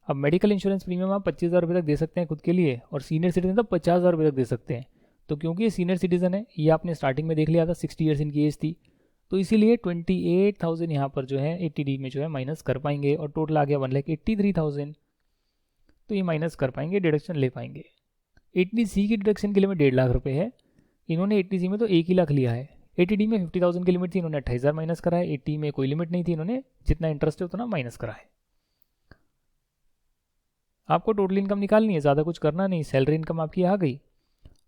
अब मेडिकल इंश्योरेंस प्रीमियम आप 25,000 रुपये तक दे सकते हैं खुद के लिए, और सीनियर सिटीजन तो 50,000 रुपये तक दे सकते हैं। तो क्योंकि ये सीनियर सिटीजन है, ये आपने स्टार्टिंग में देख लिया था, 60 ईयर्स इनकी एज थी, तो इसीलिए 28,000 यहाँ पर जो है 80D में जो है माइनस कर पाएंगे, और टोटल आ गया 1,83,000। तो ये माइनस कर पाएंगे, डिडक्शन ले पाएंगे। 80C की डिडक्शन की लिमिट 1.5 लाख रुपए है, इन्होंने 80C में तो 1 ही लाख लिया है। 80D में 50,000 की लिमिट थी, इन्होंने 28,000 माइनस करा है। 80 में कोई लिमिट नहीं थी, इन्होंने जितना इंटरेस्ट है उतना माइनस करा है। आपको टोटल इनकम निकालनी है, ज़्यादा कुछ करना नहीं। सैलरी इनकम आपकी आ गई।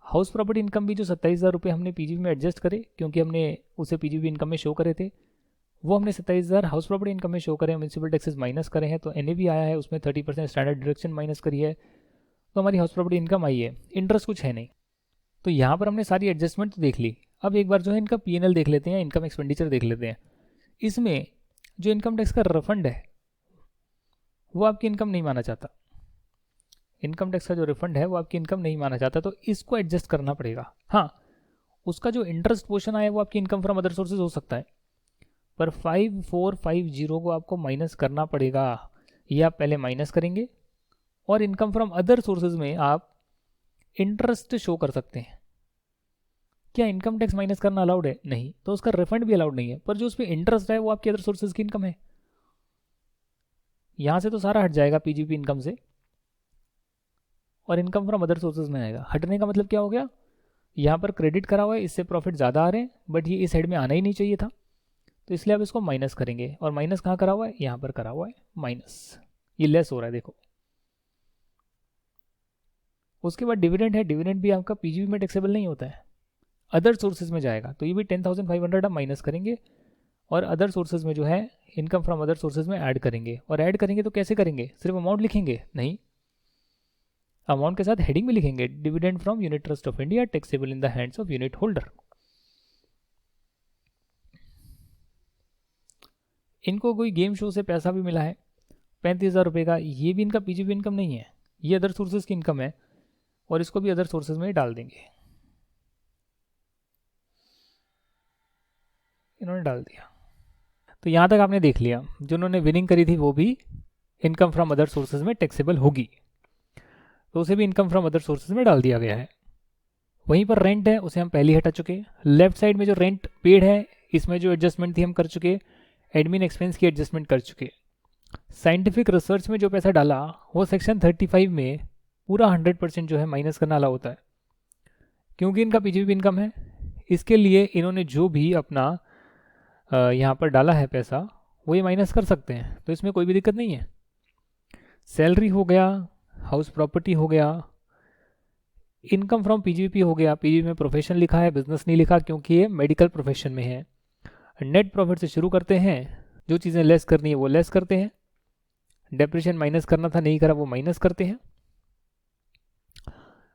हाउस प्रॉपर्टी इनकम भी जो 27,000 रुपये हमने पीजीबी में एडजस्ट करे, क्योंकि हमने उसे पीजीबी इनकम में शो करे थे, वो हमने 27,000 हाउस प्रॉपर्टी इनकम में शो करें, म्यूनसिपल टैक्सेस माइनस करे हैं, तो एनएवी आया है, उसमें 30% स्टैंडर्ड डिडक्शन माइनस करी है, तो हमारी हाउस प्रॉपर्टी इनकम आई है। इंटरेस्ट कुछ है नहीं। तो यहाँ पर हमने सारी एडजस्टमेंट तो देख ली। अब एक बार जो है इनका पीएनएल देख लेते हैं, इनकम एक्सपेंडिचर देख लेते हैं। इसमें जो इनकम टैक्स का रिफंड है वो आपकी इनकम नहीं माना जाता। इनकम टैक्स का जो रिफंड है वो आपकी इनकम नहीं माना जाता, तो इसको एडजस्ट करना पड़ेगा। हाँ, उसका जो इंटरेस्ट पोर्शन आया वो आपकी इनकम फ्रॉम अदर सोर्सेज हो सकता है, पर 5450 को आपको माइनस करना पड़ेगा। ये आप पहले माइनस करेंगे और इनकम फ्रॉम अदर सोर्सेज में आप इंटरेस्ट शो कर सकते हैं। क्या इनकम टैक्स माइनस करना अलाउड है? नहीं, तो उसका रिफंड भी अलाउड नहीं है, पर जो उस पर इंटरेस्ट है वो आपकी अदर सोर्सेज की इनकम है। यहां से तो सारा हट जाएगा पीजीपी इनकम से और इनकम फ्रॉम अदर सोर्सेज में आएगा। हटने का मतलब क्या हो गया, यहाँ पर क्रेडिट करा हुआ है, इससे प्रॉफिट ज़्यादा आ रहे हैं, बट ये इस हेड में आना ही नहीं चाहिए था, तो इसलिए आप इसको माइनस करेंगे। और माइनस कहाँ करा हुआ है? यहाँ पर करा हुआ है माइनस, ये लेस हो रहा है, देखो। उसके बाद डिविडेंड है, डिविडेंड भी आपका पीजीबी में टैक्सेबल नहीं होता है, अदर सोर्सेज में जाएगा, तो ये भी 10,500 आप माइनस करेंगे और अदर सोर्सेज में जो है इनकम फ्रॉम अदर सोर्सेज में ऐड करेंगे। और ऐड करेंगे तो कैसे करेंगे? सिर्फ अमाउंट लिखेंगे? नहीं, अमाउंट के साथ हेडिंग में लिखेंगे, dividend from unit trust of India taxable in the hands of unit holder. इनको कोई गेम शो से पैसा भी मिला है 35,000 रुपये का, ये भी इनका पीजीबी इनकम नहीं है, ये अदर सोर्सेज की इनकम है, और इसको भी अदर सोर्सेज में डाल देंगे। इन्होंने डाल दिया। तो यहाँ तक आपने देख लिया, जो उन्होंने विनिंग करी थी वो भी इनकम फ्रॉम अदर सोर्सेज में टैक्सेबल होगी, तो उसे भी इनकम फ्रॉम अदर सोर्सेज में डाल दिया गया है। वहीं पर रेंट है, उसे हम पहले ही हटा चुके। लेफ्ट साइड में जो रेंट पेड है, इसमें जो एडजस्टमेंट थी हम कर चुके। एडमिन एक्सपेंस की एडजस्टमेंट कर चुके। साइंटिफिक रिसर्च में जो पैसा डाला वो सेक्शन 35 में पूरा 100% जो है माइनस करना अलाउ होता है, क्योंकि इनका पीजीबी इनकम है। इसके लिए इन्होंने जो भी अपना यहाँ पर डाला है पैसा, वो ये माइनस कर सकते हैं, तो इसमें कोई भी दिक्कत नहीं है। सैलरी हो गया, हाउस प्रॉपर्टी हो गया, इनकम फ्रॉम पीजीपी हो गया। पीजीपी में प्रोफेशन लिखा है, बिजनेस नहीं लिखा, क्योंकि ये मेडिकल प्रोफेशन में है। नेट प्रॉफिट से शुरू करते हैं, जो चीज़ें लेस करनी है वो लेस करते हैं, डेप्रिशिएशन माइनस करना था नहीं करा वो माइनस करते हैं।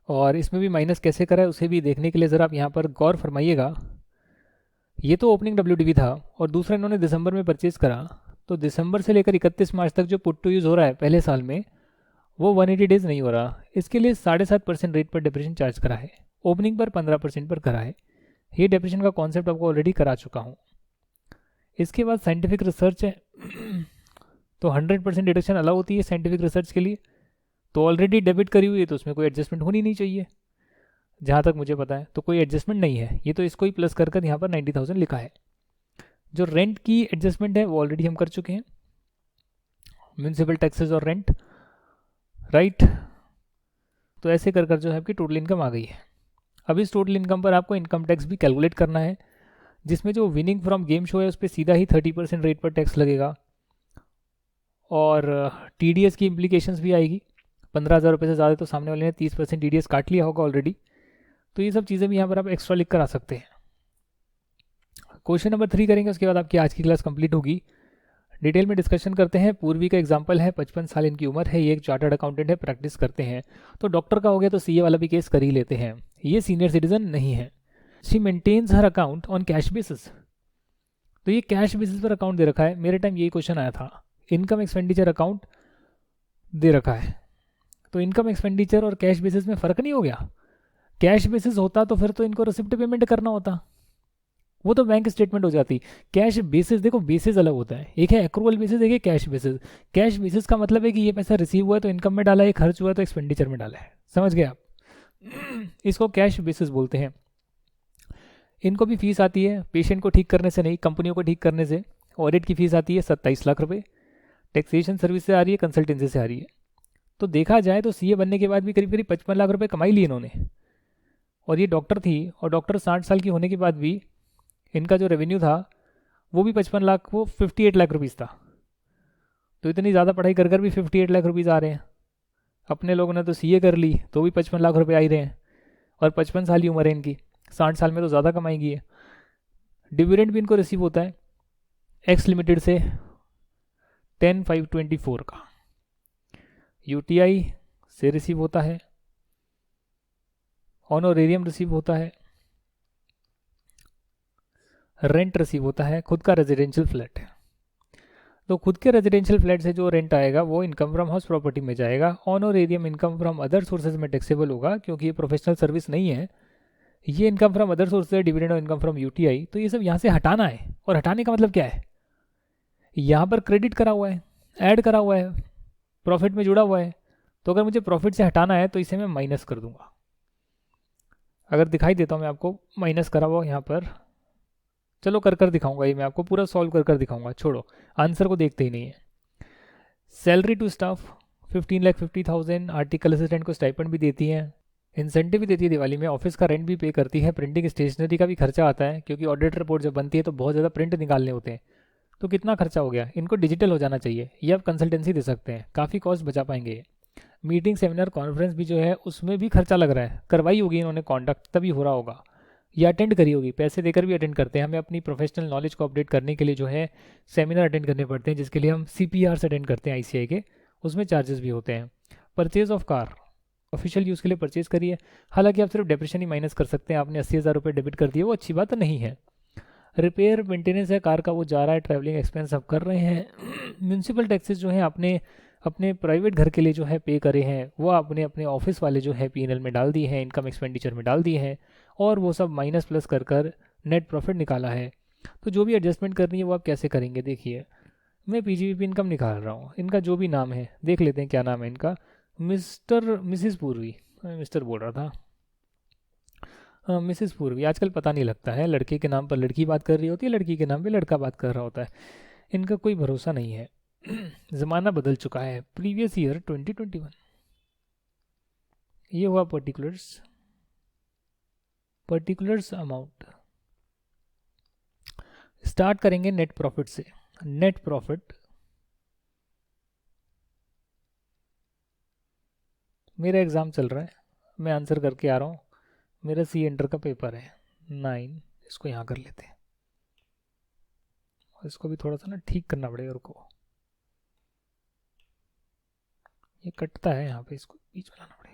और इसमें भी माइनस कैसे करा है उसे भी देखने के लिए ज़रा आप यहाँ पर गौर फरमाइएगा। ये तो ओपनिंग डब्ल्यूडीवी था और दूसरा इन्होंने दिसंबर में परचेज करा, तो दिसंबर से लेकर 31 मार्च तक जो पुट टू यूज़ हो रहा है पहले साल में, वो 180 डेज नहीं हो रहा। इसके लिए 7.5% रेट पर डेप्रिशिएशन चार्ज करा है, ओपनिंग पर 15% पर करा है। ये डेप्रिशिएशन का कॉन्सेप्ट आपको ऑलरेडी करा चुका हूँ। इसके बाद साइंटिफिक रिसर्च है, तो 100% डिडक्शन अलाउ होती है साइंटिफिक रिसर्च के लिए, तो ऑलरेडी डेबिट करी हुई है, तो उसमें कोई एडजस्टमेंट होनी नहीं चाहिए जहाँ तक मुझे पता है, तो कोई एडजस्टमेंट नहीं है। ये तो इसको ही प्लस कर यहाँ पर 90,000 लिखा है। जो रेंट की एडजस्टमेंट है वो ऑलरेडी हम कर चुके हैं, म्यूनसिपल टैक्सेस और रेंट, राइट। तो ऐसे कर जो है आपकी टोटल इनकम आ गई है। अब इस टोटल इनकम पर आपको इनकम टैक्स भी कैलकुलेट करना है, जिसमें जो विनिंग फ्रॉम गेम शो है उस पर सीधा ही 30% रेट पर टैक्स लगेगा, और टीडीएस की इम्प्लीकेशंस भी आएगी। 15,000 रुपये से ज़्यादा तो सामने वाले ने 30% टीडीएस काट लिया होगा ऑलरेडी, तो ये सब चीज़ें भी यहाँ पर आप एक्स्ट्रा लिख कर आ सकते हैं। क्वेश्चन नंबर 3 करेंगे, उसके बाद आपकी आज की क्लास कंप्लीट होगी। डिटेल में डिस्कशन करते हैं। पूर्वी का एग्जांपल है, 55 साल इनकी उम्र है, ये एक चार्टर्ड अकाउंटेंट है, प्रैक्टिस करते हैं। तो डॉक्टर का हो गया तो सीए वाला भी केस कर ही लेते हैं। ये सीनियर सिटीजन नहीं है। She maintains her account on cash basis, तो ये कैश बेसिस पर अकाउंट दे रखा है। मेरे टाइम यही क्वेश्चन आया था, इनकम एक्सपेंडिचर अकाउंट दे रखा है, तो इनकम एक्सपेंडिचर और कैश बेसिस में फ़र्क नहीं हो गया? कैश बेसिस होता तो फिर तो इनको रिसिप्ट पेमेंट करना होता, वो तो बैंक स्टेटमेंट हो जाती। कैश बेसिस, देखो बेसिस अलग होता है, एक है एक्रूअल बेसिस, एक है कैश बेसिस। कैश बेसिस का मतलब है कि ये पैसा रिसीव हुआ है तो इनकम में डाला है, खर्च हुआ है तो एक्सपेंडिचर में डाला है, समझ गए आप? इसको कैश बेसिस बोलते हैं। इनको भी फीस आती है, पेशेंट को ठीक करने से नहीं, कंपनियों को ठीक करने से। ऑडिट की फीस आती है 27 लाख रुपए, टैक्सेशन सर्विस से आ रही है, कंसल्टेंसी से आ रही है। तो देखा जाए तो सीए बनने के बाद भी करीब करीब 55 लाख रुपए कमाई लिए इन्होंने। और ये डॉक्टर थी, और डॉक्टर 60 साल की होने के बाद भी इनका जो रेवेन्यू था वो भी 55 लाख, वो 58 लाख रुपीज़ था। तो इतनी ज़्यादा पढ़ाई कर कर भी 58 लाख रुपीज़ आ रहे हैं। अपने लोगों ने तो सीए कर ली तो भी 55 लाख रुपए आ ही रहे हैं, और 55 साल की उम्र है इनकी, 60 साल में तो ज़्यादा कमाएगी है। डिविडेंड भी इनको रिसीव होता है एक्स लिमिटेड से 10/5/24 का, यूटीआई से रिसीव होता है, ऑनोरेरियम रिसीव होता है, रेंट रिसीव होता है, खुद का रेजिडेंशियल फ्लैट है। तो खुद के रेजिडेंशियल फ्लैट से जो रेंट आएगा वो इनकम फ्रॉम हाउस प्रॉपर्टी में जाएगा। Honorarium income from other sources में टैक्सेबल होगा, क्योंकि ये प्रोफेशनल सर्विस नहीं है। ये इनकम फ्रॉम अदर सोर्सेज है, डिविडेंड और इनकम फ्रॉम यूटीआई, तो ये सब यहाँ से हटाना है। और हटाने का मतलब क्या है, यहाँ पर क्रेडिट करा हुआ है, ऐड करा हुआ है, प्रॉफिट में जुड़ा हुआ है। तो अगर मुझे प्रॉफिट से हटाना है तो इसे मैं माइनस कर दूंगा। अगर दिखाई देता हूँ मैं आपको माइनस करा हुआ यहाँ पर, चलो कर कर दिखाऊंगा, ये मैं आपको पूरा सॉल्व कर कर दिखाऊंगा, छोड़ो आंसर को देखते ही नहीं है। Salary to staff 15,50,000, article assistant को स्टाइपेंड भी देती है, इंसेंटिव भी देती है दिवाली में, ऑफिस का रेंट भी पे करती है, प्रिंटिंग स्टेशनरी का भी खर्चा आता है, क्योंकि ऑडिट रिपोर्ट जब बनती है तो बहुत ज़्यादा प्रिंट निकालने होते हैं। तो कितना खर्चा हो गया, इनको डिजिटल हो जाना चाहिए, ये आप कंसल्टेंसी दे सकते हैं, काफ़ी कॉस्ट बचा पाएंगे। मीटिंग सेमिनार कॉन्फ्रेंस भी जो है उसमें भी खर्चा लग रहा है, करवाई होगी इन्होंने कंडक्ट, तभी हो रहा होगा, या अटेंड करी होगी, पैसे देकर भी अटेंड करते हैं। हमें अपनी प्रोफेशनल नॉलेज को अपडेट करने के लिए जो है सेमिनार अटेंड करने पड़ते हैं, जिसके लिए हम CPR से अटेंड करते हैं ICI के, उसमें चार्जेस भी होते हैं। Purchase of car, official use के लिए परचेज करिए, हालांकि आप सिर्फ डेप्रेशन ही माइनस कर सकते हैं, आपने 80,000 रुपये डेबिट कर दिए, वो अच्छी बात नहीं है। रिपेयर मेंटेनेंस है कार का, वो जा रहा है, ट्रैवलिंग एक्सपेंस आप कर रहे हैं। म्यूनसिपल टैक्सेस जो हैं आपने अपने प्राइवेट घर के लिए जो है पे करे हैं, वो आपने अपने ऑफिस वाले जो है P&L में डाल दिए हैं, इनकम एक्सपेंडिचर में डाल दिए हैं, और वो सब माइनस प्लस कर कर नेट प्रॉफिट निकाला है। तो जो भी एडजस्टमेंट करनी है वो आप कैसे करेंगे, देखिए मैं PGBP इनकम निकाल रहा हूँ, इनका जो भी नाम है देख लेते हैं क्या नाम है इनका, मिसिस पूर्वी, मिस्टर बोल रहा था, मिसिस पूर्वी। आजकल पता नहीं लगता है, लड़के के नाम पर लड़की बात कर रही होती है, लड़की के नाम पे लड़का बात कर रहा होता है, इनका कोई भरोसा नहीं है। ज़माना बदल चुका है। प्रीवियस ईयर 2021, ये हुआ पर्टिकुलर्स अमाउंट। स्टार्ट करेंगे नेट प्रॉफिट से। नेट प्रॉफिट, मेरा एग्ज़ाम चल रहा है, मैं आंसर करके आ रहा हूँ, मेरा सी एंटर का पेपर है 9, इसको यहाँ कर लेते हैं, और इसको भी थोड़ा सा ना ठीक करना पड़ेगा, रुको, ये कटता है यहाँ पे, इसको बीच में लाना पड़ेगा।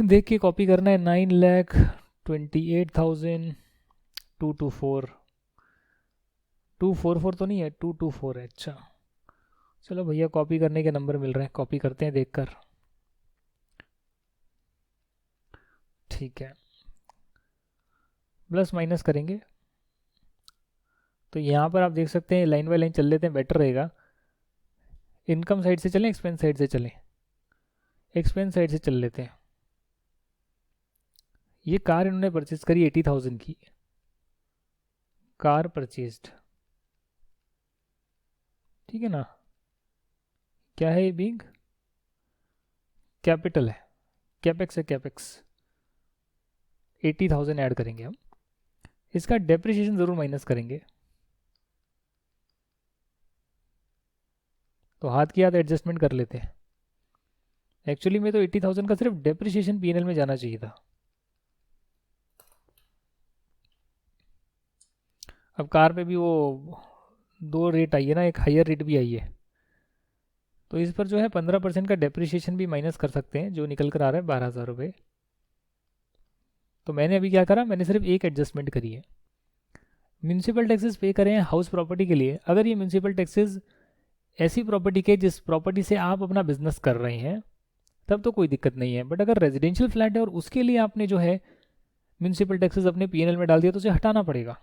देख के कॉपी करना है। 9,28,224, 244 तो नहीं है, 224 है, अच्छा चलो भैया, कॉपी करने के नंबर मिल रहे हैं, कॉपी करते हैं देखकर, ठीक है, प्लस माइनस करेंगे। तो यहाँ पर आप देख सकते हैं लाइन बाय लाइन चल लेते हैं, बेटर रहेगा। इनकम साइड से चलें, एक्सपेंस साइड से चलें, एक्सपेंस साइड से चल लेते हैं। ये कार इन्होंने परचेज करी 80,000 की, कार परचेज्ड, ठीक है ना, क्या है ये, बीइंग कैपिटल है, कैपेक्स है, कैपेक्स 80,000 ऐड करेंगे हम, इसका डेप्रिसिएशन ज़रूर माइनस करेंगे, तो हाथ की हाथ एडजस्टमेंट कर लेते हैं। एक्चुअली में तो 80,000 का सिर्फ डेप्रिसिएशन P&L में जाना चाहिए था। अब कार पे भी वो 2 रेट आई है ना, एक हायर रेट भी आई है, तो इस पर जो है 15% का डेप्रिसिएशन भी माइनस कर सकते हैं, जो निकल कर आ रहा है 12,000 रुपये। तो मैंने अभी क्या करा, मैंने सिर्फ एक एडजस्टमेंट करी है। म्यूनसिपल टैक्सेस पे करें हैं हाउस प्रॉपर्टी के लिए, अगर ये म्यूनसिपल टैक्सेस ऐसी प्रॉपर्टी के जिस प्रॉपर्टी से आप अपना बिजनेस कर रहे हैं तब तो कोई दिक्कत नहीं है, बट अगर रेजिडेंशियल फ्लैट है और उसके लिए आपने जो है म्यूनसिपल टैक्सेस अपने P&L में डाल दिया तो उसे हटाना पड़ेगा।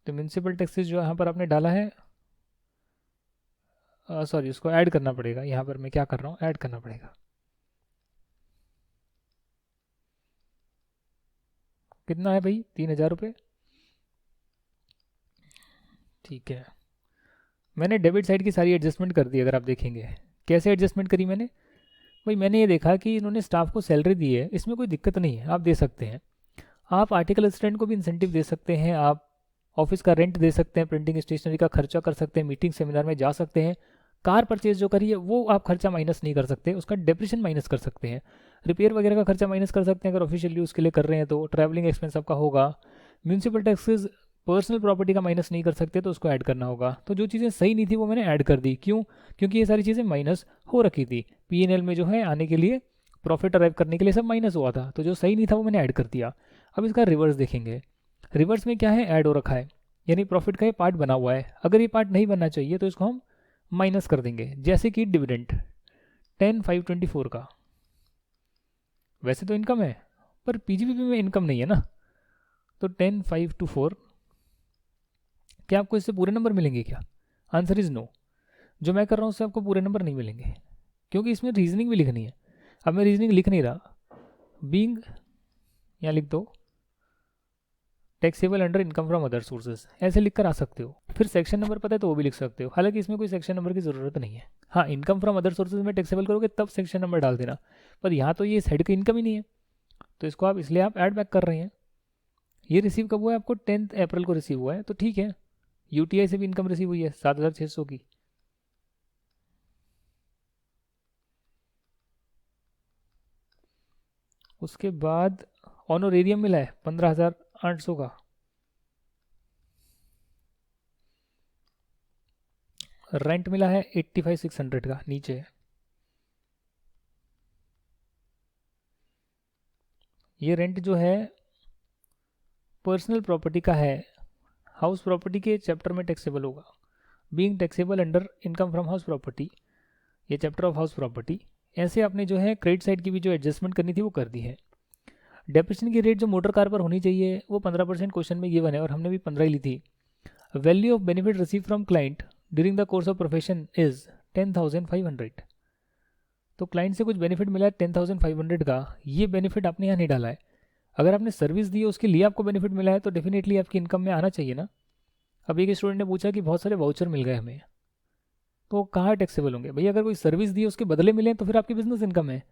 तो म्यूनसिपल टैक्सेस जो यहाँ पर आपने डाला है, सॉरी, उसको ऐड करना पड़ेगा, यहाँ पर मैं क्या कर रहा हूँ, ऐड करना पड़ेगा। कितना है भाई, 3,000 रुपये, ठीक है, मैंने डेबिट साइड की सारी एडजस्टमेंट कर दी। अगर आप देखेंगे कैसे एडजस्टमेंट करी मैंने, भाई मैंने ये देखा कि इन्होंने स्टाफ को सैलरी दी है, इसमें कोई दिक्कत नहीं है, आप दे सकते हैं। आप आर्टिकल असिस्टेंट को भी इंसेंटिव दे सकते हैं, आप ऑफिस का रेंट दे सकते हैं, प्रिंटिंग स्टेशनरी का खर्चा कर सकते हैं, मीटिंग सेमिनार में जा सकते हैं। कार परचेज जो करी है वो आप खर्चा माइनस नहीं कर सकते, उसका डिप्रेशन माइनस कर सकते हैं। रिपेयर वगैरह का खर्चा माइनस कर सकते हैं अगर ऑफिशियल यूज़ के लिए कर रहे हैं तो। ट्रैवलिंग एक्सपेंस आपका होगा। म्यूनसिपल टैक्सेस पर्सनल प्रॉपर्टी का माइनस नहीं कर सकते तो उसको ऐड करना होगा। तो जो चीज़ें सही नहीं थी वो मैंने ऐड कर दी। क्यों? क्योंकि ये सारी चीज़ें माइनस हो रखी थी। P&L में जो है आने के लिए, प्रॉफिट अराइव करने के लिए सब माइनस हुआ था, तो जो सही नहीं था वो मैंने ऐड कर दिया। अब इसका रिवर्स देखेंगे। रिवर्स में क्या है, ऐड हो रखा है, यानी प्रॉफिट का ये पार्ट बना हुआ है। अगर ये पार्ट नहीं बनना चाहिए तो इसको हम माइनस कर देंगे। जैसे कि डिविडेंड 10,524 का, वैसे तो इनकम है पर पीजीबीपी में इनकम नहीं है ना, तो 10,524, क्या आपको इससे पूरे नंबर मिलेंगे क्या? Answer is no. जो मैं कर रहा हूँ उससे आपको पूरे नंबर नहीं मिलेंगे, क्योंकि इसमें रीजनिंग भी लिखनी है। अब मैं रीजनिंग लिख नहीं रहा। बीइंग, यहाँ लिख दो taxable under income from other sources, ऐसे लिख कर आ सकते हो। फिर सेक्शन नंबर पता है तो वो भी लिख सकते हो, हालांकि इसमें कोई सेक्शन नंबर की ज़रूरत नहीं है। हाँ, इनकम फ्रॉम अदर सोर्सेज में टैक्सेबल करोगे तब सेक्शन नंबर डाल देना, पर यहाँ तो ये साइड का इनकम ही नहीं है, तो इसको आप इसलिए आप ऐड बैक कर रहे हैं। ये रिसीव कब हुआ है आपको? 10 अप्रैल को रिसीव हुआ है, तो ठीक है। यूटीआई से भी इनकम रिसीव हुई है 7,600 की। उसके बाद ऑनोरेरियम मिला है 15,800 का। रेंट मिला है 85,600 का, नीचे है। ये रेंट जो है पर्सनल प्रॉपर्टी का है, हाउस प्रॉपर्टी के चैप्टर में टैक्सेबल होगा। Being taxable under income from house property, ये चैप्टर ऑफ हाउस प्रॉपर्टी। ऐसे आपने जो है क्रेडिट साइड की भी जो एडजस्टमेंट करनी थी वो कर दी है। डेप्रिसिएशन की रेट जो मोटर कार पर होनी चाहिए वो 15% क्वेश्चन में गिवन है, और हमने भी 15 ही ली थी। Value of benefit receive from client during the course of profession is 10,500। तो क्लाइंट से कुछ बेनिफिट मिला है 10,500 का, ये बेनिफिट आपने यहाँ नहीं डाला है। अगर आपने सर्विस दी है उसके लिए आपको बेनिफिट मिला है तो डेफिनेटली आपकी इनकम में आना चाहिए ना। अब एक स्टूडेंट ने पूछा कि बहुत सारे वाउचर मिल गए हमें, तो कहाँ टैक्सेबल होंगे? भैया अगर कोई सर्विस दी है उसके बदले मिले तो फिर आपकी बिजनेस इनकम है।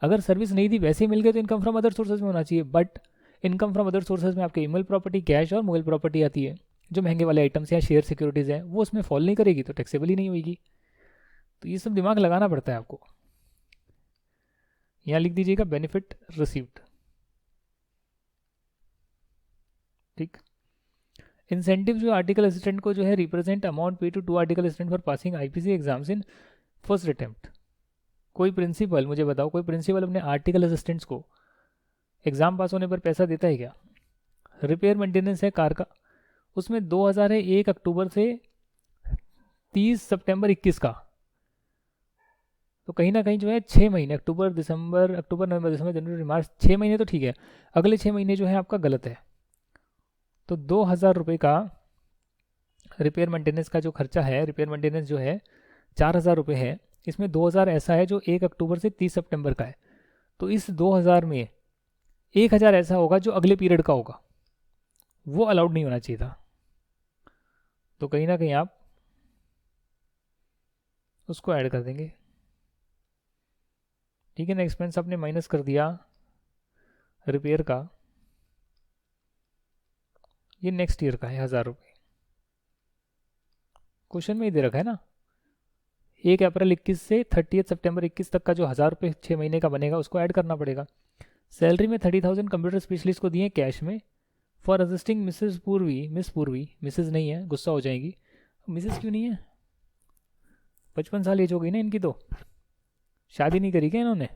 अगर सर्विस नहीं दी वैसे ही मिल गए तो इनकम फ्रॉम अदर सोर्सेज में होना चाहिए। But income from other sources में आपके इमेल प्रॉपर्टी, कैश और मोबाइल प्रॉपर्टी आती है, जो महंगे वाले आइटम्स या शेयर सिक्योरिटीज़ हैं, वो उसमें फॉल नहीं करेगी तो टैक्सेबल ही नहीं होगी। तो ये सब दिमाग लगाना पड़ता है आपको। यहाँ लिख दीजिएगा बेनिफिट रिसीव्ड, ठीक। इंसेंटिव जो आर्टिकल असिस्टेंट को जो है represent amount pay to article assistant for passing IPC exams in first attempt. कोई प्रिंसिपल, मुझे बताओ, कोई प्रिंसिपल अपने आर्टिकल असिस्टेंट्स को एग्जाम पास होने पर पैसा देता है क्या? रिपेयर मेंटेनेंस है कार का, उसमें 2,000 है 1 अक्टूबर से 30 सितंबर 21 का, तो कहीं ना कहीं जो है 6 महीने, अक्टूबर नवंबर दिसंबर जनवरी मार्च, 6 महीने तो ठीक है, अगले 6 महीने जो है आपका गलत है। तो 2,000 रुपये का रिपेयर मेंटेनेंस का जो खर्चा है, रिपेयर मेंटेनेंस जो है 4,000 रुपये है, इसमें 2,000 ऐसा है जो 1 अक्टूबर से 30 सितंबर का है, तो इस 2,000 में 1,000 ऐसा होगा जो अगले पीरियड का होगा, वो अलाउड नहीं होना चाहिए था। तो कहीं ना कहीं आप उसको ऐड कर देंगे, ठीक है ना। एक्सपेंस आपने माइनस कर दिया रिपेयर का, ये नेक्स्ट ईयर का है 1,000 रुपये, क्वेश्चन में ही दे रखा है ना। 1 अप्रैल 21 से 30 सितंबर 21 तक का जो 1,000 रुपये 6 महीने का बनेगा उसको ऐड करना पड़ेगा। सैलरी में 30,000 कंप्यूटर स्पेशलिस्ट को दिए कैश में फॉर असिस्टिंग मिसेस पूर्वी, मिस पूर्वी, मिसेस नहीं है, गुस्सा हो जाएंगी। मिसेस क्यों नहीं है? 55 साल एज हो गई ना इनकी, तो शादी नहीं करी क्या इन्होंने?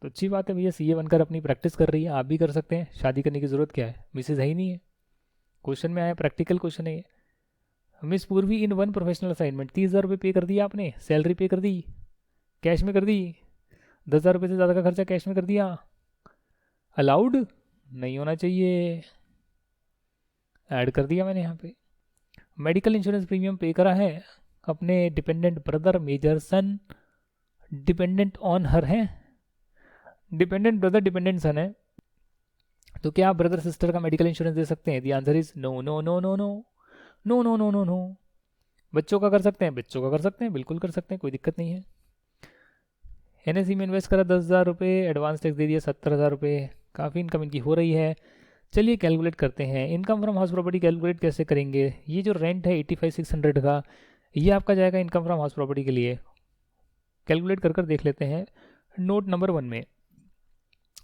तो अच्छी बात है भैया, सीए बनकर अपनी प्रैक्टिस कर रही है, आप भी कर सकते हैं, शादी करने की ज़रूरत क्या है? मिसेज है ही नहीं है, क्वेश्चन में आया, प्रैक्टिकल क्वेश्चन है ये। मिस पूर्वी इन वन प्रोफेशनल असाइनमेंट, 30,000 रुपये पे कर दिया आपने, सैलरी पे कर दी, कैश में कर दी, 10,000 रुपये से ज़्यादा का खर्चा कैश में कर दिया, अलाउड नहीं होना चाहिए, ऐड कर दिया मैंने यहाँ पे। मेडिकल इंश्योरेंस प्रीमियम पे करा है अपने dependent brother, major son, dependent on her है, डिपेंडेंट ब्रदर, डिपेंडेंट सन है, तो क्या आप ब्रदर सिस्टर का मेडिकल इंश्योरेंस दे सकते हैं? The answer is no no no no no no no no no no. बच्चों का कर सकते हैं, बच्चों का कर सकते हैं, बिल्कुल कर सकते हैं, कोई दिक्कत नहीं है। एनएससी में इन्वेस्ट करा 10,000 रुपये, एडवांस टैक्स दे दिया 70,000 रुपये, काफ़ी इनकम इनकी हो रही है। चलिए कैलकुलेट करते हैं income from house property. Calculate कैसे करेंगे? ये जो रेंट है 85,600 का, ये आपका जाएगा इनकम फ्रॉम हाउस प्रॉपर्टी के लिए। कैलकुलेट कर कर देख लेते हैं। नोट नंबर 1 में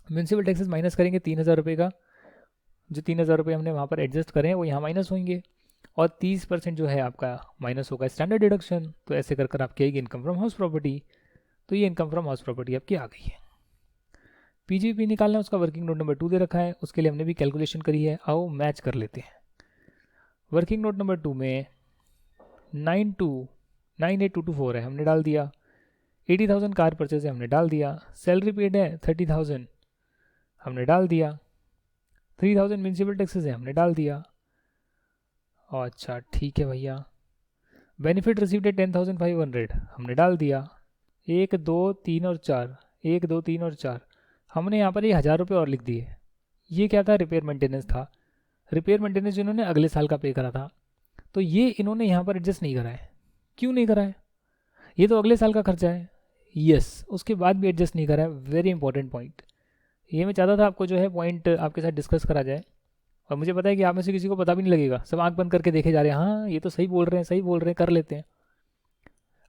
म्यूनसिपल टैक्सेस माइनस करेंगे 3,000 रुपये का। जो 3,000 रुपये हमने वहाँ पर एडजस्ट करें वो यहाँ माइनस होंगे, और 30% जो है आपका माइनस होगा स्टैंडर्ड डिडक्शन। तो ऐसे कर कर आपकी आएगी इनकम फ्रॉम हाउस प्रॉपर्टी। तो ये इनकम फ्रॉम हाउस प्रॉपर्टी आपकी आ गई है। पीजीपी निकालना है, उसका वर्किंग नोट नंबर 2 दे रखा है, उसके लिए हमने भी कैलकुलेशन करी है। आओ मैच कर लेते हैं। वर्किंग नोट नंबर 2 में 9298,224 है, हमने डाल दिया। 80,000 कार परचेज है, हमने डाल दिया। सैलरी पेड है 30,000, हमने डाल दिया। 3,000 म्यूनसिपल टैक्सेस है, हमने डाल दिया। अच्छा ठीक है भैया। बेनिफिट रिसीव्ड है 10,500, हमने डाल दिया। 1 2 3 और 4, 1 2 3 और 4, हमने यहाँ पर ये 1,000 रुपये और लिख दिए। ये क्या था? रिपेयर मेंटेनेंस था। रिपेयर मेंटेनेंस इन्होंने अगले साल का पे करा था, तो ये इन्होंने यहाँ पर एडजस्ट नहीं करा है। क्यों नहीं करा है? ये तो अगले साल का खर्चा है। यस, उसके बाद भी एडजस्ट नहीं करा है। Very important point. ये मैं चाहता था आपको जो है पॉइंट आपके साथ डिस्कस करा जाए, और मुझे पता है कि आप में से किसी को पता भी नहीं लगेगा, सब आंख बंद करके देखे जा रहे हैं। हाँ ये तो सही बोल रहे हैं, सही बोल रहे हैं, कर लेते हैं।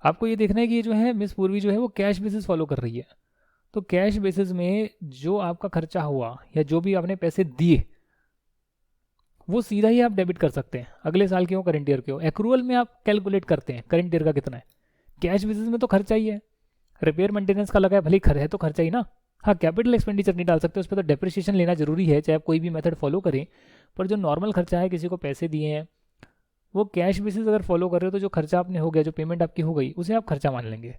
आपको ये देखना है कि ये जो है मिस पूर्वी जो है वो कैश बेसिस फॉलो कर रही है। तो कैश बेसिस में जो आपका खर्चा हुआ या जो भी आपने पैसे दिए वो सीधा ही आप डेबिट कर सकते हैं, अगले साल के हो करंट ईयर के हो। एक्रूअल में आप कैलकुलेट करते हैं करंट ईयर का कितना है। कैश बेसिस में तो खर्चा ही है, रिपेयर मेंटेनेंस का लगा है, भले खर्च है तो खर्चा ही ना। हाँ कैपिटल एक्सपेंडिचर नहीं डाल सकते, उस पर तो डेप्रिसिएशन लेना जरूरी है, चाहे आप कोई भी मेथड फॉलो करें। पर जो नॉर्मल खर्चा है, किसी को पैसे दिए हैं, वो कैश बेसिस अगर फॉलो कर रहे हो तो जो खर्चा आपने हो गया, जो पेमेंट आपकी हो गई, उसे आप खर्चा मान लेंगे।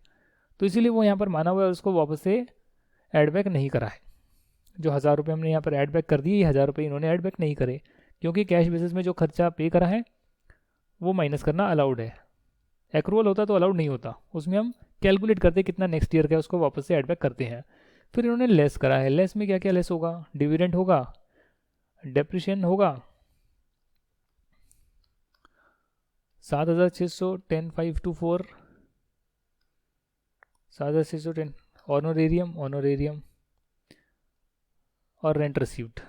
तो इसीलिए वो यहाँ पर माना हुआ है, उसको वापस से एडबैक नहीं करा है। जो 1,000 रुपये हमने यहाँ पर एडबैक कर दिए, 1,000 रुपये इन्होंने एडबैक नहीं करे, क्योंकि कैश बेसिस में जो खर्चा पे करा है वो माइनस करना अलाउड है। एक्रूअल होता तो अलाउड नहीं होता, उसमें हम कैलकुलेट करते कितना नेक्स्ट ईयर का, उसको वापस से एडबैक करते हैं। फिर इन्होंने लेस करा है। लेस में क्या क्या लेस होगा? डिविडेंड होगा, डेप्रिशिएशन होगा 7,600, 10,524, 7,610, ऑनोरेरियम और रेंट रिसीव्ड।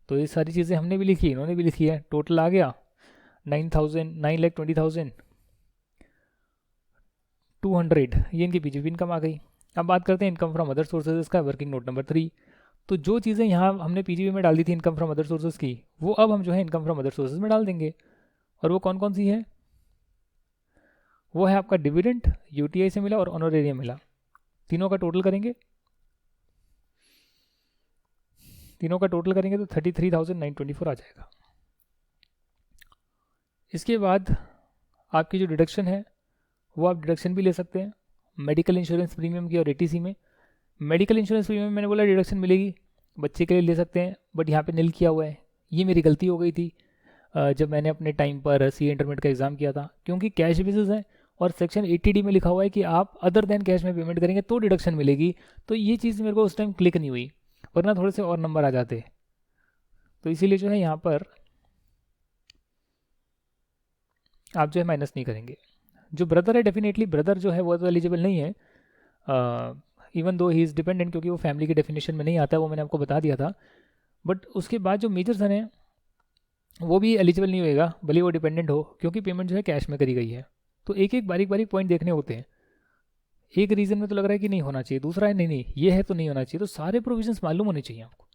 तो ये सारी चीज़ें हमने भी लिखी, इन्होंने भी लिखी है। टोटल आ गया 9,20,200, ये इनकी पीजीपी इनकम आ गई। अब बात करते हैं इनकम फ्रॉम अदर सोर्सेज, इसका वर्किंग नोट नंबर 3। तो जो चीज़ें यहाँ हमने पीजीपी में डाल दी थी इनकम फ्रॉम अदर सोर्सेज की, वो अब हम जो है इनकम फ्रॉम अदर सोर्सेज में डाल देंगे। और वो कौन कौन सी है? वो है आपका डिविडेंड, यूटीआई से मिला और ऑनोरेरियम मिला। तीनों का टोटल करेंगे, तो 33,924 आ जाएगा। इसके बाद आपकी जो डिडक्शन है वो आप डिडक्शन भी ले सकते हैं मेडिकल इंश्योरेंस प्रीमियम की और एटीसी में। मेडिकल इंश्योरेंस प्रीमियम मैंने बोला डिडक्शन मिलेगी, बच्चे के लिए ले सकते हैं, बट यहाँ पे नील किया हुआ है। ये मेरी गलती हो गई थी जब मैंने अपने टाइम पर सी इंटरमीडिएट का एग्ज़ाम किया था, क्योंकि कैश बेसिस है और सेक्शन 80D में लिखा हुआ है कि आप अदर देन कैश में पेमेंट करेंगे तो डिडक्शन मिलेगी। तो ये चीज़ मेरे को उस टाइम क्लिक नहीं हुई, वरना थोड़े से और नंबर आ जाते। तो इसीलिए जो है यहाँ पर आप जो है माइनस नहीं करेंगे। जो ब्रदर है, डेफिनेटली ब्रदर जो है वो तो एलिजिबल नहीं है, even though he is dependent, क्योंकि वो फैमिली के डेफिनेशन में नहीं आता है, वो मैंने आपको बता दिया था। बट उसके बाद जो मेजर सन है वो भी एलिजिबल नहीं होएगा, भले वो डिपेंडेंट हो, क्योंकि पेमेंट जो है कैश में करी गई है। तो एक एक बारीक बारीक पॉइंट देखने होते हैं। एक रीज़न में तो लग रहा है कि नहीं होना चाहिए, दूसरा है नहीं नहीं ये है तो नहीं होना चाहिए। तो सारे प्रोविजंस मालूम होने चाहिए आपको।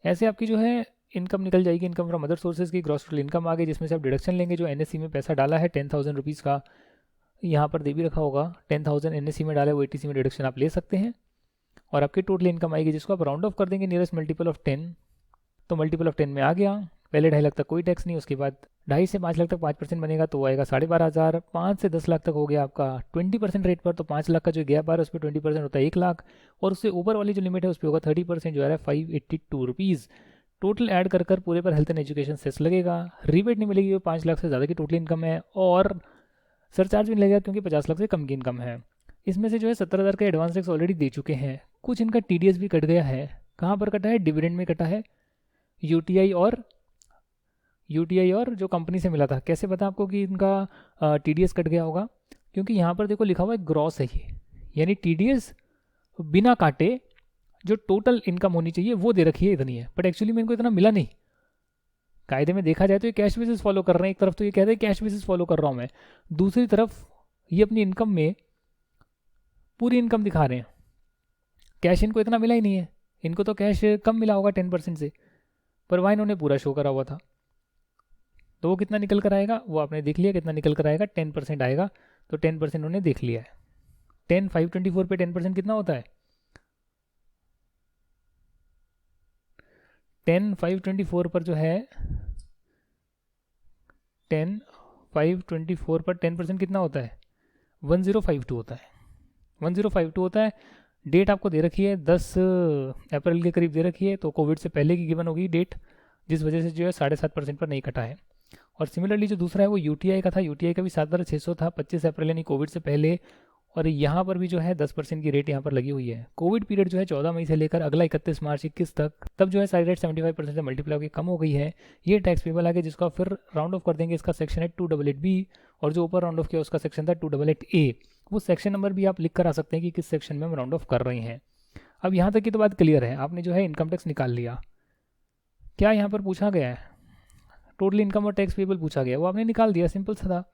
ऐसे आपकी जो है इनकम निकल जाएगी। इनकम फ्रॉम अदर सोर्सेज की ग्रॉस टोटल इनकम आ गई, जिसमें से आप डिडक्शन लेंगे। जो एनएससी में पैसा डाला है 10,000 रुपीज़ का, यहाँ पर दे भी रखा होगा 10,000 एनएससी में डाला है, वो एटीसी में डिडक्शन आप ले सकते हैं। और आपकी टोटल इनकम आएगी, जिसको आप राउंड ऑफ कर देंगे नियरेस्ट मल्टीपल ऑफ 10। तो मल्टीपल ऑफ 10 में आ गया। पहले 2.5 लाख तक कोई टैक्स नहीं, उसके बाद 2.5 से 5 लाख तक 5% बनेगा तो वो आएगा 12,500। 5 से 10 लाख तक हो गया आपका 20% रेट पर, तो 5 लाख का जो गैप आ रहा है उस पर 20% होता है 1 लाख। और उससे ऊपर वाली जो लिमिट है उस पर होगा 30%, जो आ रहा है 582 रुपीज़। टोटल ऐड कर कर पूरे पर हेल्थ एंड एजुकेशन सेस लगेगा। रिबेट नहीं मिलेगी, वो 5 लाख से ज़्यादा की टोटल इनकम है, और सरचार्ज भी लगेगा क्योंकि 50 लाख से कम की इनकम है। इसमें से जो है 70,000 का एडवांस टैक्स ऑलरेडी दे चुके हैं। कुछ इनका टीडीएस भी कट गया है। कहाँ पर कटा है? डिविडेंड में कटा है, यूटीआई और यूटीआई और जो कंपनी से मिला था। कैसे पता आपको कि इनका टीडीएस कट गया होगा? क्योंकि यहाँ पर देखो लिखा हुआ है ग्रॉस है ये, यानी टीडीएस बिना काटे जो टोटल इनकम होनी चाहिए वो दे रखी है, इतनी है। बट एक्चुअली में इनको इतना मिला नहीं। कायदे में देखा जाए तो ये कैश बेसिस फॉलो कर रहे हैं। एक तरफ तो ये कहते हैं कैश बेसिस फॉलो कर रहा हूँ मैं, दूसरी तरफ ये अपनी इनकम में पूरी इनकम दिखा रहे हैं। कैश इनको इतना मिला ही नहीं है, इनको तो कैश कम मिला होगा 10% से, पर वहाँ इन्होंने पूरा शो करा हुआ था। तो वो कितना निकल कर आएगा वो आपने देख लिया, कितना निकल कर आएगा 10% आएगा। तो 10% उन्होंने देख लिया है। 524 पे 10% कितना होता है? 524 पर जो है 524 पर 10% कितना होता है? 1052 होता है। 1052 होता है। डेट आपको दे रखी है 10 अप्रैल के करीब दे रखी है, तो कोविड से पहले की गिवन होगी डेट, जिस वजह से जो है 7.5% पर नहीं कटा है। और सिमिलरली जो दूसरा है वो यूटीआई का था, यूटीआई का भी 7,600 था 25 अप्रैल यानी कोविड से पहले। और यहाँ पर भी जो है 10% की रेट यहाँ पर लगी हुई है। कोविड पीरियड जो है 14 मई से लेकर अगला 31 मार्च 21 तक, तब जो है सारी रेट 75% से मल्टीप्लाई होकर कम हो गई है। ये टैक्स पेबल आगे जिसका फिर राउंड ऑफ कर देंगे, इसका सेक्शन है 288B, और जो ऊपर राउंड ऑफ किया उसका सेक्शन था 288A। वो सेक्शन नंबर भी आप लिख कर आ सकते हैं कि किस सेक्शन में हम राउंड ऑफ कर रहे हैं। अब यहाँ तक की तो बात क्लियर है। आपने जो है इनकम टैक्स निकाल लिया। क्या यहाँ पर पूछा गया है? टोटल इनकम और टैक्स पेबल पूछा गया, वो आपने निकाल दिया, सिंपल सा था।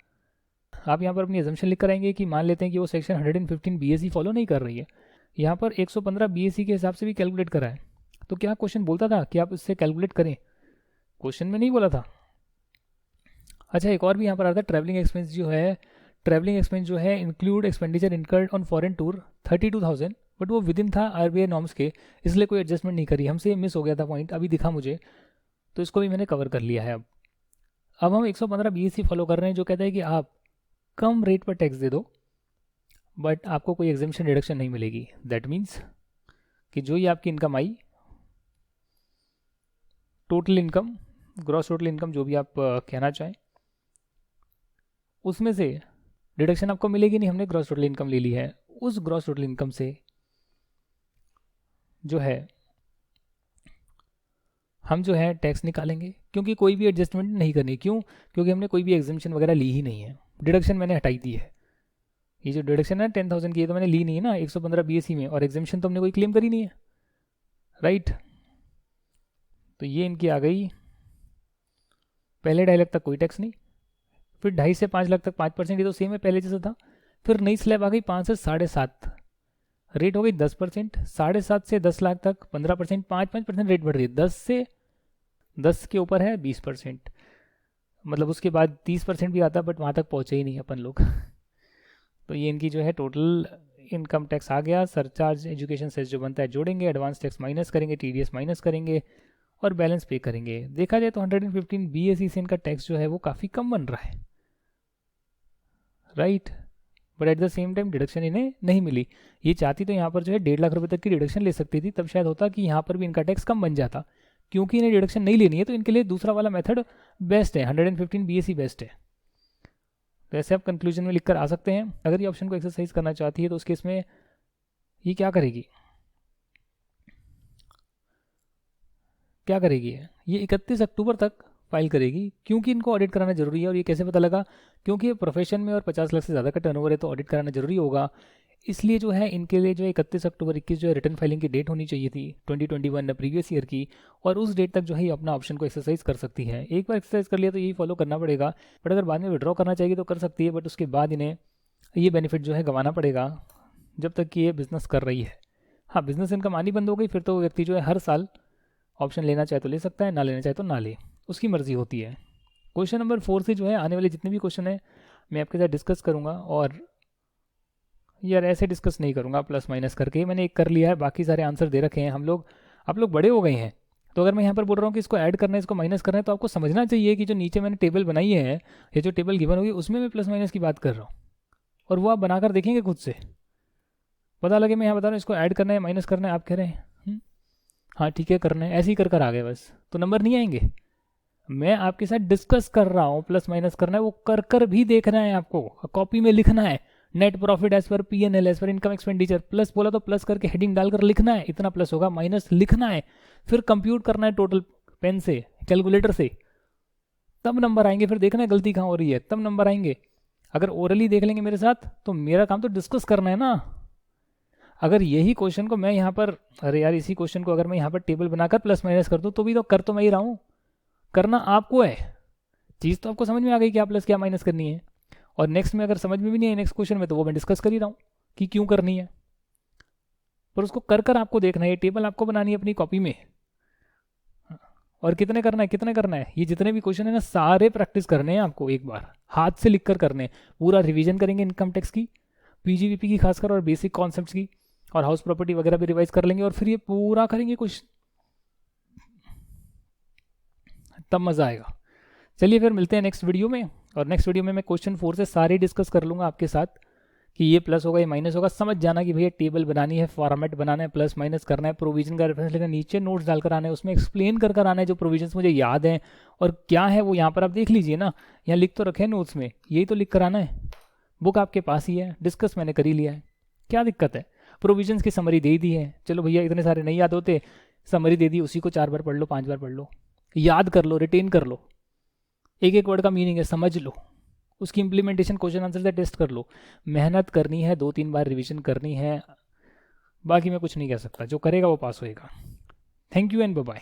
आप यहाँ पर अपनी एजम्पशन लिख कर आएंगे कि मान लेते हैं कि वो सेक्शन 115 बीएसई फॉलो नहीं कर रही है। यहाँ पर 115 बीएसई के हिसाब से भी कैलकुलेट करा है। तो क्या क्वेश्चन बोलता था कि आप इससे कैलकुलेट करें? क्वेश्चन में नहीं बोला था। अच्छा, एक और भी यहाँ पर आता है ट्रैवलिंग एक्सपेंस जो है, ट्रैवलिंग एक्सपेंस जो है include expenditure incurred on foreign tour 32,000, but वो विद इन था आरबीआई नॉर्म्स के, इसलिए कोई एडजस्टमेंट नहीं करी। हमसे मिस हो गया था पॉइंट, अभी दिखा मुझे, तो इसको भी मैंने कवर कर लिया है। अब हम 115 बीएसई फॉलो कर रहे हैं जो कहता है कि आप कम रेट पर टैक्स दे दो बट आपको कोई एग्जेम्पशन डिडक्शन नहीं मिलेगी। दैट मीन्स कि जो ये आपकी इनकम आई, total income, gross total income, जो भी आप कहना चाहें, उसमें से डिडक्शन आपको मिलेगी नहीं। हमने ग्रॉस टोटल इनकम ले ली है, उस ग्रॉस टोटल इनकम से जो है हम जो है टैक्स निकालेंगे, क्योंकि कोई भी एडजस्टमेंट नहीं करनी। क्यों? क्योंकि हमने कोई भी एग्जेम्पशन वगैरह ली ही नहीं है। डिडक्शन मैंने हटाई दी है। ये जो डिडक्शन है 10,000 की, ये तो मैंने ली नहीं है ना 115 बीएसई में, और एग्जेम्पशन तो हमने कोई क्लेम करी नहीं है, राइट। तो ये इनकी आ गई। पहले 2.5 लाख तक कोई टैक्स नहीं, फिर 2.5 से 5 लाख तक 5%, ये तो सेम है पहले जैसा था। फिर नई स्लैब आ गई 5 से 7.5, रेट हो गई 10%। 7.5 से 10 लाख तक 15%, 5% रेट बढ़ रही है। 10 से 10 के ऊपर है 20%, मतलब उसके बाद 30% भी आता, बट वहाँ तक पहुँचे ही नहीं अपन लोग। तो ये इनकी जो है टोटल इनकम टैक्स आ गया। सरचार्ज एजुकेशन सेस जो बनता है जोड़ेंगे, एडवांस टैक्स माइनस करेंगे, टीडीएस माइनस करेंगे और बैलेंस पे करेंगे। देखा जाए तो 115 बीएसई से इनका टैक्स जो है वो काफ़ी कम बन रहा है, right. But at the same time deduction इन्हें नहीं मिली। ये चाहती तो यहाँ पर जो है 1.5 लाख रुपए तक की डिडक्शन ले सकती थी, तब शायद होता कि यहाँ पर भी इनका टैक्स कम बन जाता। क्योंकि इन्हें डिडक्शन नहीं लेनी है तो इनके लिए दूसरा वाला मेथड बेस्ट है, 115 बीएसई बेस्ट है। तो ऐसे आप कंक्लूजन में लिखकर आ सकते हैं। अगर ये ऑप्शन को एक्सरसाइज करना चाहती है तो उस केस में ये क्या करेगी, क्या करेगी? ये 31 अक्टूबर तक फाइल करेगी, क्योंकि इनको ऑडिट कराना जरूरी है। और ये कैसे पता लगा? क्योंकि ये प्रोफेशन में और 50 लाख से ज़्यादा का टर्नओवर है तो ऑडिट कराना जरूरी होगा। इसलिए जो है इनके लिए जो 31 अक्टूबर 21 जो है रिटर्न फाइलिंग की डेट होनी चाहिए थी 2021 प्रीवियस ईयर की, और उस डेट तक जो है ये अपना ऑप्शन को एक्सरसाइज कर सकती है। एक बार एक्सरसाइज कर लिया तो यही फॉलो करना पड़ेगा, बट अगर बाद में विड्रॉ करना चाहिए तो कर सकती है, बट उसके बाद इन्हें ये बेनिफिट जो है गंवाना पड़ेगा जब तक कि ये बिजनेस कर रही है। हाँ, बिजनेस इनकम आनी बंद हो गई फिर तो व्यक्ति जो है हर साल ऑप्शन लेना चाहे तो ले सकता है, ना लेना चाहे तो ना ले, उसकी मर्जी होती है। क्वेश्चन नंबर 4 से जो है आने वाले जितने भी क्वेश्चन हैं मैं आपके साथ डिस्कस करूँगा, और यार ऐसे डिस्कस नहीं करूँगा प्लस माइनस करके। मैंने एक कर लिया है, बाकी सारे आंसर दे रखे हैं। आप लोग बड़े हो गए हैं, तो अगर मैं यहाँ पर बोल रहा हूँ कि इसको ऐड करना है, इसको माइनस करना है, तो आपको समझना चाहिए कि जो नीचे मैंने टेबल बनाई है, ये जो टेबल गिवन होगी उसमें मैं प्लस माइनस की बात कर रहा हूँ, और वो आप बनाकर देखेंगे खुद से, पता लगे मैं यहाँ बता रहा हूँ इसको ऐड करना है माइनस करना है, आप कह रहे हैं हाँ ठीक है करना है, ऐसे ही कर आ गए बस, तो नंबर नहीं आएंगे। मैं आपके साथ डिस्कस कर रहा हूँ, प्लस माइनस करना है, वो कर भी देखना है आपको, कॉपी में लिखना है। Net profit as per PNL as per income expenditure, plus बोला तो प्लस करके हेडिंग डालकर लिखना है, इतना प्लस होगा, माइनस लिखना है, फिर कंप्यूट करना है टोटल पेन से कैलकुलेटर से, तब नंबर आएंगे। फिर देखना है गलती कहाँ हो रही है, तब नंबर आएंगे। अगर ओरली देख लेंगे मेरे साथ तो मेरा काम तो डिस्कस करना है ना। अगर यही क्वेश्चन को मैं यहाँ पर, अरे यार इसी क्वेश्चन को अगर मैं यहाँ पर टेबल बनाकर प्लस माइनस कर दूँ तो भी तो कर तो मैं ही रहा हूँ, करना आपको है। चीज़ तो आपको समझ में आ गई क्या प्लस क्या माइनस करनी है। और नेक्स्ट में अगर समझ में भी नहीं है नेक्स्ट क्वेश्चन में, तो वो मैं डिस्कस कर ही रहा हूँ कि क्यों करनी है। पर उसको कर कर आपको देखना है, ये टेबल आपको बनानी है अपनी कॉपी में। और कितने करना है, कितने करना है, ये जितने भी क्वेश्चन है ना सारे प्रैक्टिस करने हैं आपको, एक बार हाथ से लिख कर करने हैं। पूरा रिवीजन करेंगे इनकम टैक्स की, पीजीवीपी की खासकर, और बेसिक कॉन्सेप्ट्स की, और हाउस प्रॉपर्टी वगैरह भी रिवाइज कर लेंगे, और फिर ये पूरा करेंगे कुछ, तब मज़ा आएगा। चलिए फिर मिलते हैं नेक्स्ट वीडियो में। और नेक्स्ट वीडियो में मैं क्वेश्चन 4 से सारे डिस्कस कर लूँगा आपके साथ कि ये प्लस होगा ये माइनस होगा। समझ जाना कि भैया टेबल बनानी है, फॉर्मेट बनाना है, प्लस माइनस करना है, प्रोविजन का रेफरेंस लेकर नीचे नोट्स डालकर आना है, उसमें एक्सप्लेन कर कर आना है जो प्रोविजंस मुझे याद हैं और क्या है वो यहाँ पर आप देख लीजिए ना, यहाँ लिख तो रखे हैं नोट्स में, यही तो लिख कर आना है। बुक आपके पास ही है, डिस्कस मैंने कर ही लिया है, क्या दिक्कत है। प्रोविजंस की समरी दे दी है, चलो भैया इतने सारे नहीं याद होते, समरी दे दी, उसी को 4 बार पढ़ लो, 5 बार पढ़ लो, याद कर लो, रिटेन कर लो, एक एक वर्ड का मीनिंग है समझ लो, उसकी इंप्लीमेंटेशन क्वेश्चन आंसर से टेस्ट कर लो। मेहनत करनी है, 2-3 बार रिवीजन करनी है, बाकी मैं कुछ नहीं कह सकता, जो करेगा वो पास होएगा। Thank you and bye bye.